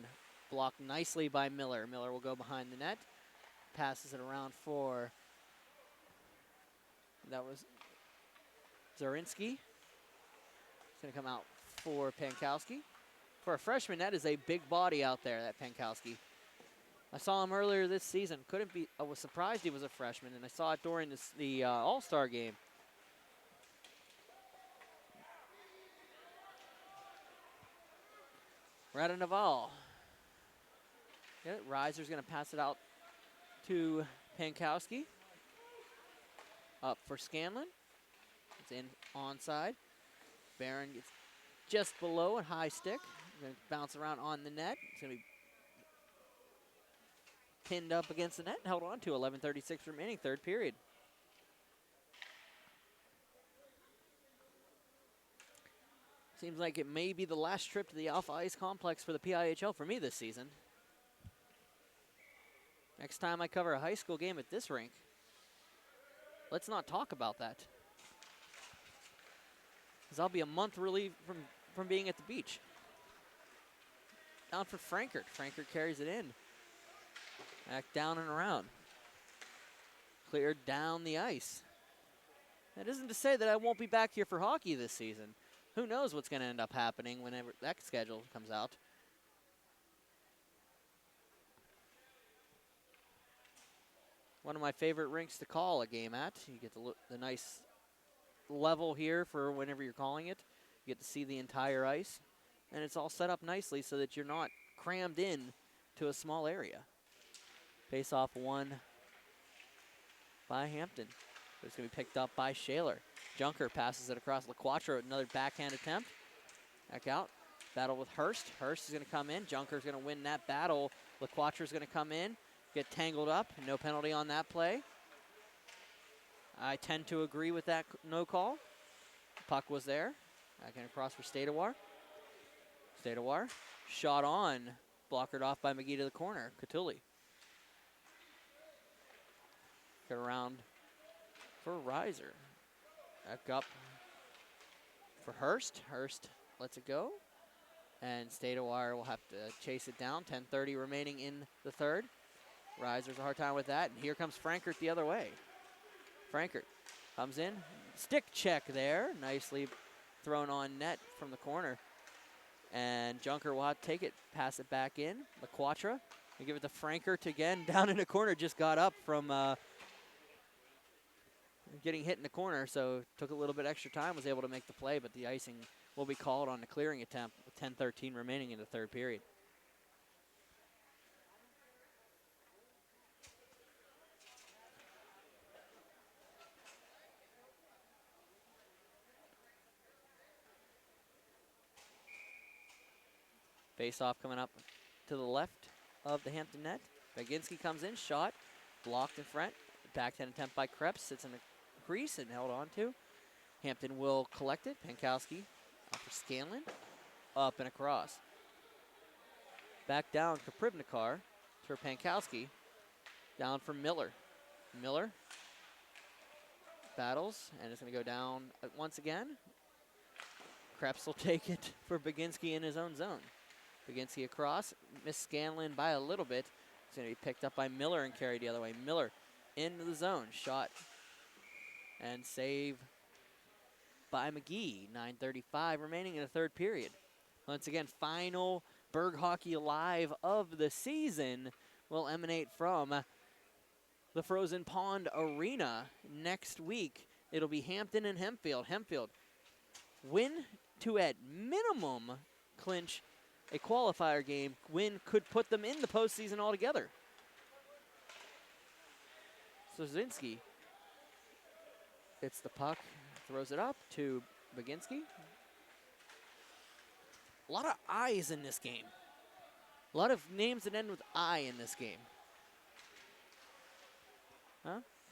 blocked nicely by Miller. Miller will go behind the net, passes it around for, that was Zorinsky. It's gonna come out for Penkowski. For a freshman, that is a big body out there, that Penkowski. I saw him earlier this season. I was surprised he was a freshman, and I saw it during the All-Star game. Rada Naval. Yeah, Reiser's going to pass it out to Penkowski. Up for Scanlon. It's in onside. Barron gets just below a high stick. Going to bounce around on the net. It's going to be pinned up against the net and held on to. 11:36 remaining, third period. Seems like it may be the last trip to the Alpha Ice Complex for the PIHL for me this season. Next time I cover a high school game at this rink, let's not talk about that, because I'll be a month relieved from being at the beach. Down for Frankert. Frankert carries it in. Back down and around. Cleared down the ice. That isn't to say that I won't be back here for hockey this season. Who knows what's going to end up happening whenever that schedule comes out. One of my favorite rinks to call a game at. You get the nice level here for whenever you're calling it. You get to see the entire ice. And it's all set up nicely so that you're not crammed in to a small area. Face-off won by Hampton. It's going to be picked up by Shaler. Junker passes it across LaQuattro. Another backhand attempt. Back out. Battle with Hurst. Hurst is going to come in. Junker's going to win that battle. LaQuatro's going to come in. Get tangled up. No penalty on that play. I tend to agree with that no call. Puck was there. Backhand across for Stadawar. Stadawar. Shot on. Blockered off by McGee to the corner. Catulli. Get around for Reiser. Back up for Hurst. Hurst lets it go. And Stadawar will have to chase it down. 10:30 remaining in the third. Reiser's a hard time with that. And here comes Frankert the other way. Frankert comes in. Stick check there. Nicely thrown on net from the corner. And Junker will have to take it. Pass it back in. LaQuatra. And give it to Frankert again. Down in the corner. Just got up from getting hit in the corner, so took a little bit extra time, was able to make the play, but the icing will be called on the clearing attempt with 10:13 remaining in the third period. Face-off coming up to the left of the Hampton net. Baginski comes in, shot, blocked in front. Backhand attempt by Krebs, sits in the crease and held on to. Hampton will collect it. Penkowski out for Scanlon. Up and across. Back down Kaprivnikar for Penkowski. Down for Miller. Miller battles and it's going to go down once again. Krebs will take it for Baginski in his own zone. Baginski across. Missed Scanlon by a little bit. It's going to be picked up by Miller and carried the other way. Miller into the zone. Shot and save by McGee. 9:35 remaining in the third period. Once again, final Burgh Hockey Live of the season will emanate from the Frozen Pond Arena. Next week, it'll be Hampton and Hempfield. Hempfield win to, at minimum, clinch a qualifier game. Win could put them in the postseason altogether. Sozinski hits the puck, throws it up to Baginski. A lot of I's in this game. A lot of names that end with I in this game.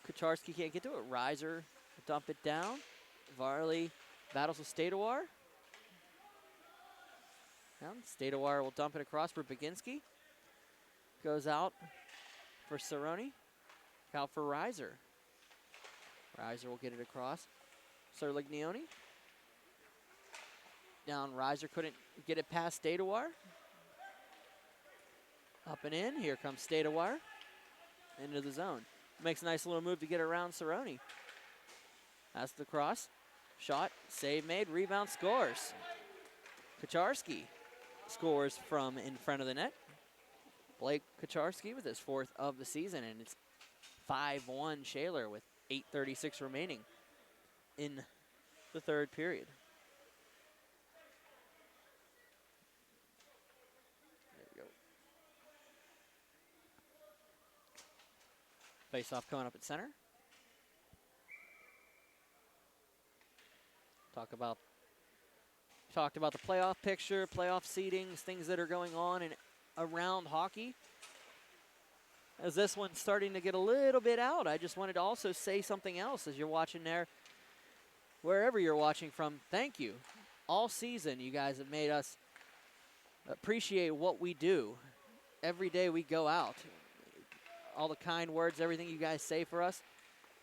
Kucharski can't get to it. Reiser dump it down. Varley battles with Stadawar. Stadawar will dump it across for Baginski. Goes out for Cerrone. Out for Reiser. Reiser will get it across. Serliglione. Down, Reiser couldn't get it past Stadawar. Up and in. Here comes Stadawar. Into the zone. Makes a nice little move to get around Cerrone. That's the cross. Shot, save made, rebound, scores. Kucharski scores from in front of the net. Blake Kucharski with his 4th of the season, and it's 5-1 Shaler with 8:36 remaining in the third period. There we go. Face-off coming up at center. Talked about the playoff picture, playoff seedings, things that are going on and around hockey. As this one's starting to get a little bit out, I just wanted to also say something else as you're watching there. Wherever you're watching from, thank you. All season, you guys have made us appreciate what we do. Every day we go out. All the kind words, everything you guys say for us.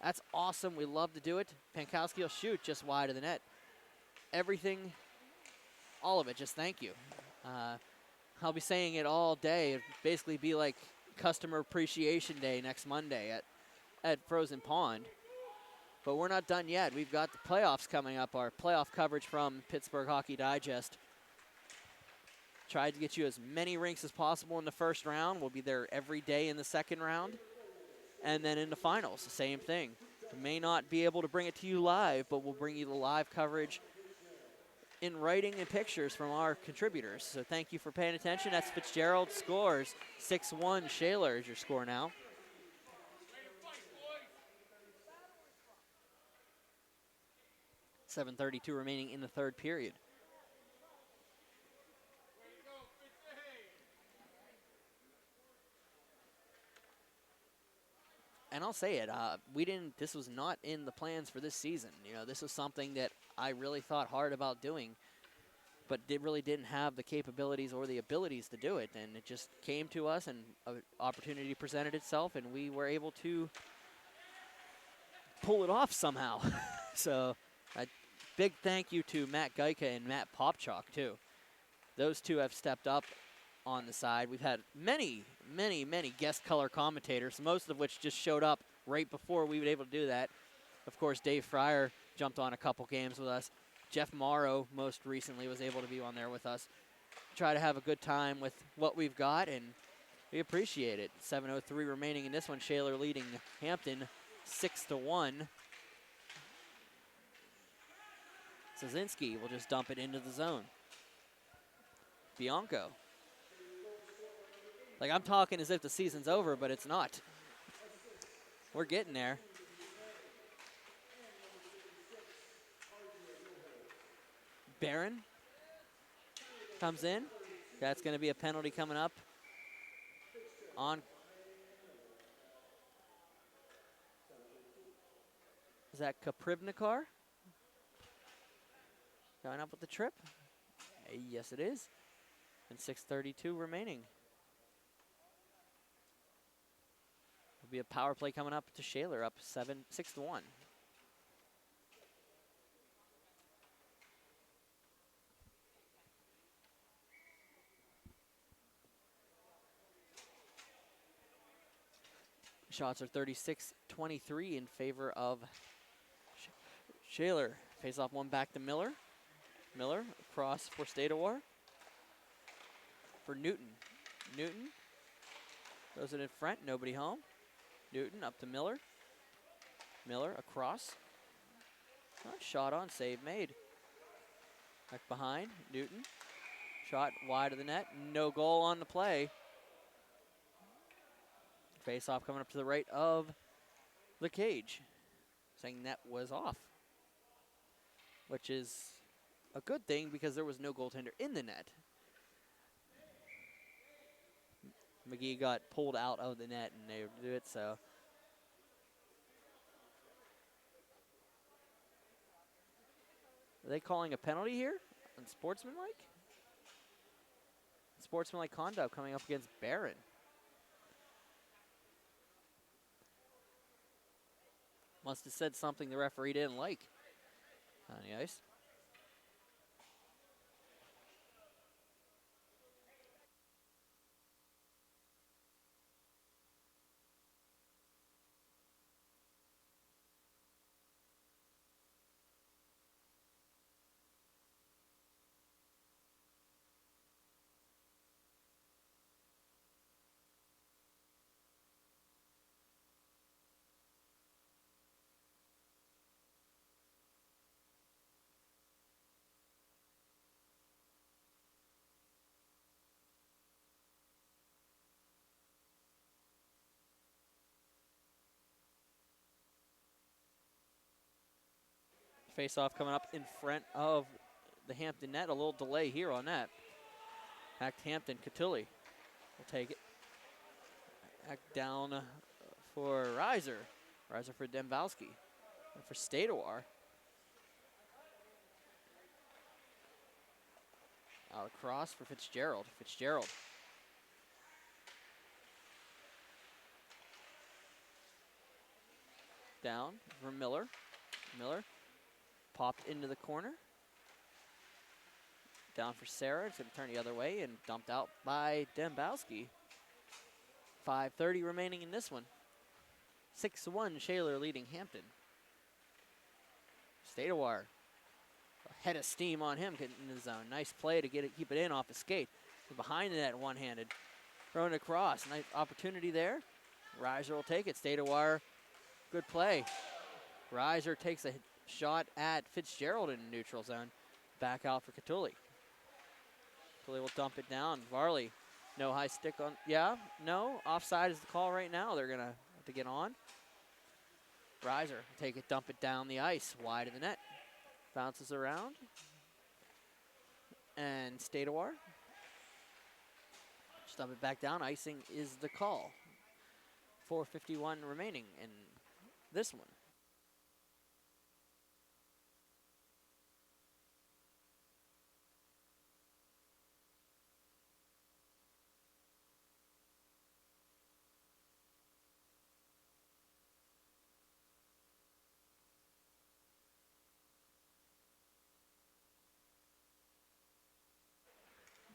That's awesome. We love to do it. Pankowski will shoot just wide of the net. Everything, all of it, just thank you. I'll be saying it all day. It'd basically be like Customer Appreciation Day next Monday at Frozen Pond. But we're not done yet. We've got the playoffs coming up, our playoff coverage from Pittsburgh Hockey Digest. Tried to get you as many rinks as possible in the first round. We'll be there every day in the second round. And then in the finals, the same thing. We may not be able to bring it to you live, but we'll bring you the live coverage in writing and pictures from our contributors. So thank you for paying attention. That's Fitzgerald scores. 6-1 Shaler is your score now. .7:32 remaining in the third period. And I'll say it, this was not in the plans for this season. You know, this was something that I really thought hard about doing, but really didn't have the capabilities or the abilities to do it. And it just came to us, and an opportunity presented itself, and we were able to pull it off somehow. So a big thank you to Matt Geika and Matt Popchalk, too. Those two have stepped up on the side. We've had many guest color commentators, most of which just showed up right before we were able to do that. Of course, Dave Fryer jumped on a couple games with us. Jeff Morrow most recently was able to be on there with us. Try to have a good time with what we've got, and we appreciate it. 7:03 remaining in this one. Shaler leading Hampton 6-1. Sozinski will just dump it into the zone. Bianco. Like, I'm talking as if the season's over, but it's not. We're getting there. Barron comes in. That's going to be a penalty coming up on. Is that Kaprivnikar? Going up with the trip? Yes, it is. And 6:32 remaining. There'll be a power play coming up to Shaler, up 6-1. Shots are 36-20 23 in favor of Shaler. Face off one back to Miller. Miller across for Stadawar. For Newton. Newton throws it in front, nobody home. Newton up to Miller. Miller across. Shot on, save made. Back behind, Newton. Shot wide of the net, no goal on the play. Face off coming up to the right of the cage. Saying net was off. Which is a good thing because there was no goaltender in the net. McGee got pulled out of the net and they do it, so. Are they calling a penalty here on sportsmanlike? Sportsmanlike conduct coming up against Barron. Must have said something the referee didn't like on the ice. Face-off coming up in front of the Hampton net. A little delay here on that. Back to Hampton. Catulli will take it. Back down for Reiser. Reiser for Dembowski. And for Stadawar. Out across for Fitzgerald. Fitzgerald. Down for Miller. Miller. Popped into the corner. Down for Sarah. It's going to turn the other way and dumped out by Dembowski. 5:30 remaining in this one. 6-1 Shaler leading Hampton. Stadawar. A head of steam on him getting in the zone. Nice play to get it, keep it in off the skate. Behind the net one-handed. Throwing it across. Nice opportunity there. Reiser will take it. Stadawar. Good play. Reiser takes a shot at Fitzgerald in the neutral zone. Back out for Catulli. Catulli will dump it down. Varley, no high stick on. Yeah, no. Offside is the call right now. They're going to have to get on. Reiser, take it, dump it down the ice. Wide of the net. Bounces around. And Stadawar. Dump it back down. Icing is the call. 4:51 remaining in this one.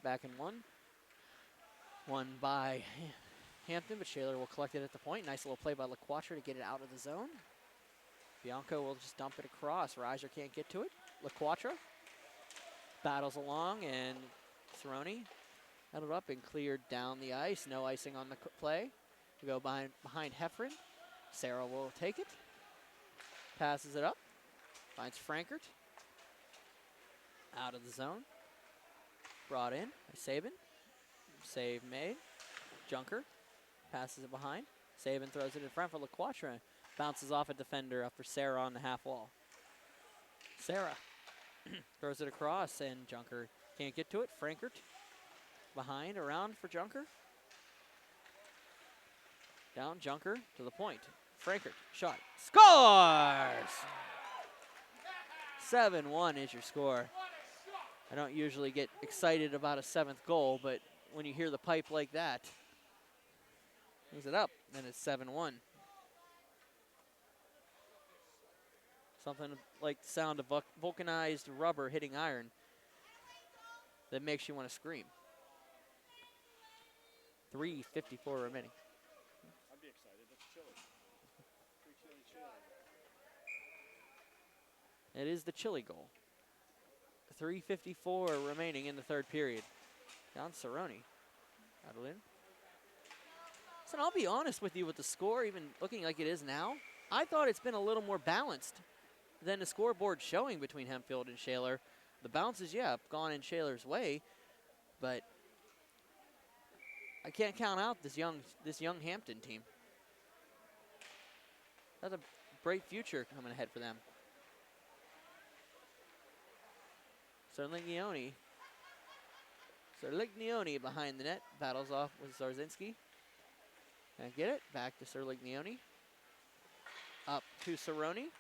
Back in one. One by Hampton, but Shaler will collect it at the point. Nice little play by LaQuatra to get it out of the zone. Bianco will just dump it across. Reiser can't get to it. LaQuatra battles along, and Cerrone held it up and cleared down the ice. No icing on the play. We go behind Heffron. Sarah will take it. Passes it up. Finds Frankert. Out of the zone. Brought in by Sabin. Save made. Junker passes it behind. Sabin throws it in front for LaQuatra. Bounces off a defender up for Sarah on the half wall. Sarah throws it across, and Junker can't get to it. Frankert behind, around for Junker. Down, Junker to the point. Frankert, shot, scores! 7-1 is your score. I don't usually get excited about a 7th goal, but when you hear the pipe like that, brings it up, and it's 7-1. Something like the sound of vulcanized rubber hitting iron that makes you want to scream. 3:54 remaining. I'd be excited. It's chilly. It is the Chile goal. 3:54 remaining in the third period. Down Cerrone. Adeline. So I'll be honest with you with the score, even looking like it is now. I thought it's been a little more balanced than the scoreboard showing between Hempfield and Shaler. The bounces, yeah, have gone in Shaler's way, but I can't count out this young Hampton team. That's a bright future coming ahead for them. Serliglione behind the net, battles off with Zarzinski. And get it, back to Serliglione. Up to Cerrone,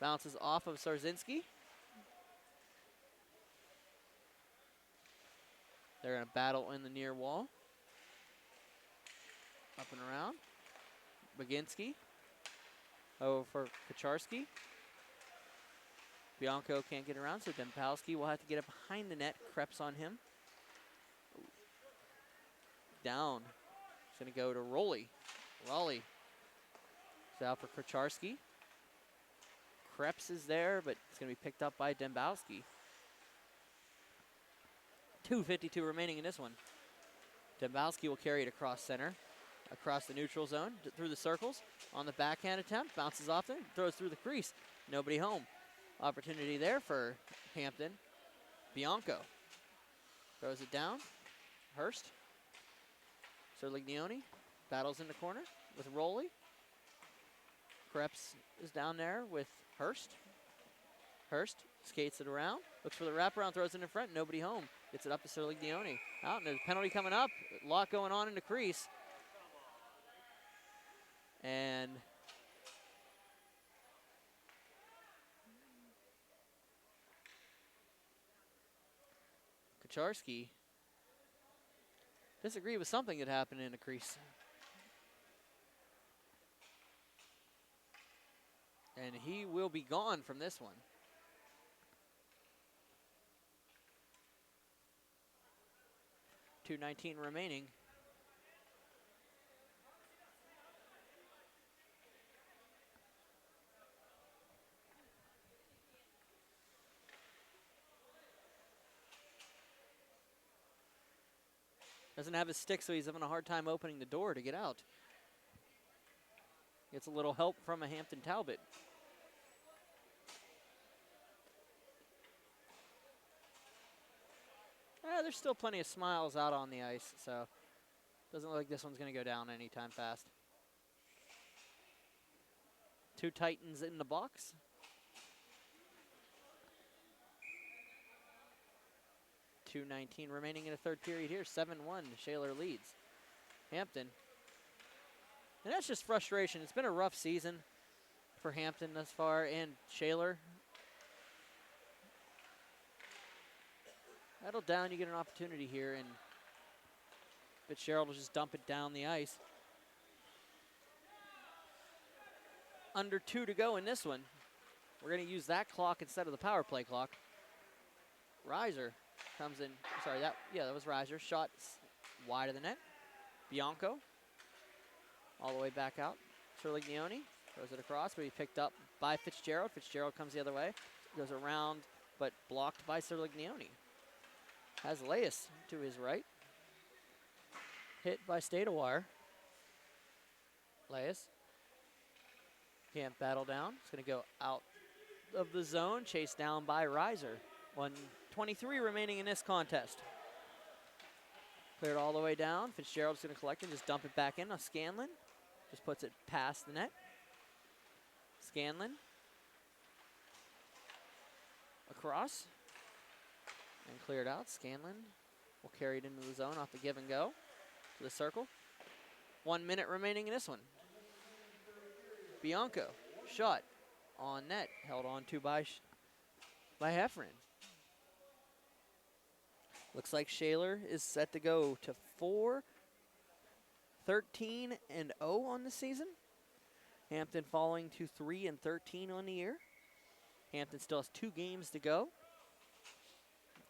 bounces off of Zarzinski. They're gonna battle in the near wall. Up and around. Baginski. Over for Kacharski. Bianco can't get around, so Dembowski will have to get up behind the net. Creps on him. Down. It's going to go to Rowley. Raleigh. It's out for Kacharski. Kreps is there, but it's going to be picked up by Dembowski. 2:52 remaining in this one. Dembowski will carry it across center, across the neutral zone, through the circles. On the backhand attempt, bounces off there, throws through the crease. Nobody home. Opportunity there for Hampton. Bianco throws it down. Hurst. Serliglione battles in the corner with Rowley. Kreps is down there with Hurst. Hurst skates it around, looks for the wraparound, throws it in front, nobody home. Gets it up to Serliglione. Out, and there's a penalty coming up. A lot going on in the crease. And Kacharski disagree with something that happened in the crease. And he will be gone from this one. .219 remaining. Doesn't have his stick, so he's having a hard time opening the door to get out. Gets a little help from a Hampton Talbot. There's still plenty of smiles out on the ice, so doesn't look like this one's going to go down anytime fast. Two Titans in the box. .219 remaining in the third period here. 7-1, Shaler leads Hampton. And that's just frustration. It's been a rough season for Hampton thus far and Shaler. Settle down, you get an opportunity here, and Fitzgerald will just dump it down the ice. Under 2 to go in this one. We're going to use that clock instead of the power play clock. Reiser comes in. Sorry, that was Reiser. Shot wide of the net. Bianco all the way back out. Serliglione throws it across, but he picked up by Fitzgerald. Fitzgerald comes the other way. Goes around, but blocked by Serliglione. Has Leas to his right. Hit by Stadewire. Leas can't battle down. It's going to go out of the zone, chased down by Reiser. 1:23 remaining in this contest. Cleared all the way down. Fitzgerald's going to collect and just dump it back in. Now Scanlon just puts it past the net. Scanlon across and cleared out. Scanlon will carry it into the zone off the give and go to the circle. 1 minute remaining in this one. Bianco shot on net, held on to by Heffernan. Looks like Shaler is set to go to 4-13-0 on the season. Hampton falling to 3-13 on the year. Hampton still has 2 games to go.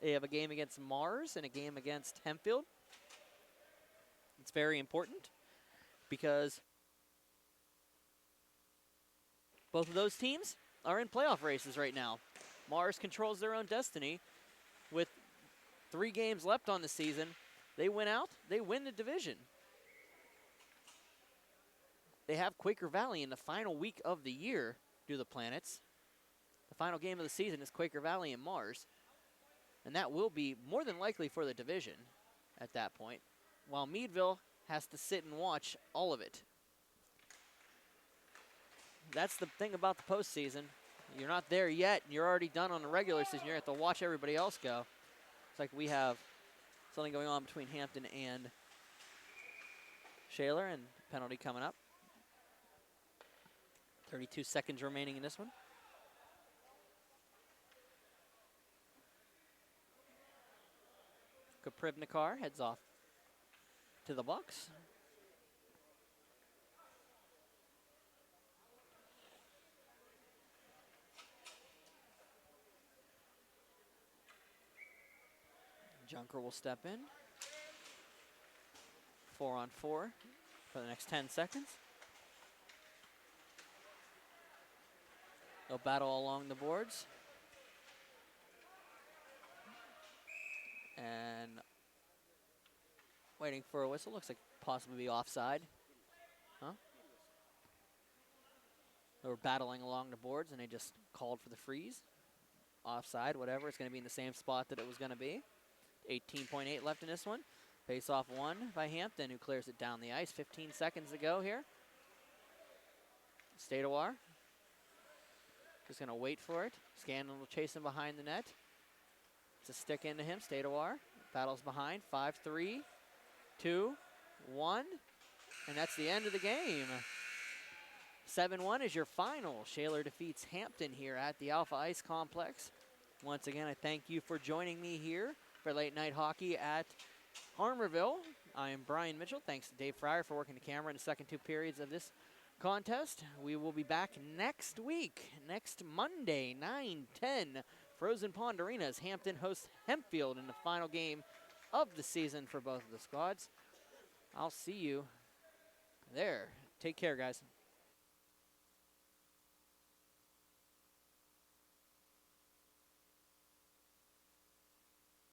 They have a game against Mars and a game against Hempfield. It's very important because both of those teams are in playoff races right now. Mars controls their own destiny. With 3 games left on the season, they win out, they win the division. They have Quaker Valley in the final week of the year, do the Planets. The final game of the season is Quaker Valley and Mars. And that will be more than likely for the division at that point, while Meadville has to sit and watch all of it. That's the thing about the postseason. You're not there yet, and you're already done on the regular season. You're going to have to watch everybody else go. It's like we have something going on between Hampton and Shaler, and penalty coming up. 32 seconds remaining in this one. Kaprivnikar heads off to the box. Junker will step in. 4-on-4 for the next 10 seconds. They'll battle along the boards. And waiting for a whistle. Looks like possibly offside. Huh? They were battling along the boards and they just called for the freeze. Offside, whatever. It's going to be in the same spot that it was going to be. 18.8 left in this one. Face off one by Hampton, who clears it down the ice. 15 seconds to go here. Stadawar just going to wait for it. Scanlon will chase him behind the net. It's a stick into him. Stadawar battles behind. 5-3, 2, 1. And that's the end of the game. 7-1 is your final. Shaler defeats Hampton here at the Alpha Ice Complex. Once again, I thank you for joining me here for Late Night Hockey at Harmarville. I am Brian Mitchell. Thanks to Dave Fryer for working the camera in the second 2 periods of this contest. We will be back next week, next Monday, 9/10, Frozen Pond Arena as Hampton hosts Hempfield in the final game of the season for both of the squads. I'll see you there. Take care, guys.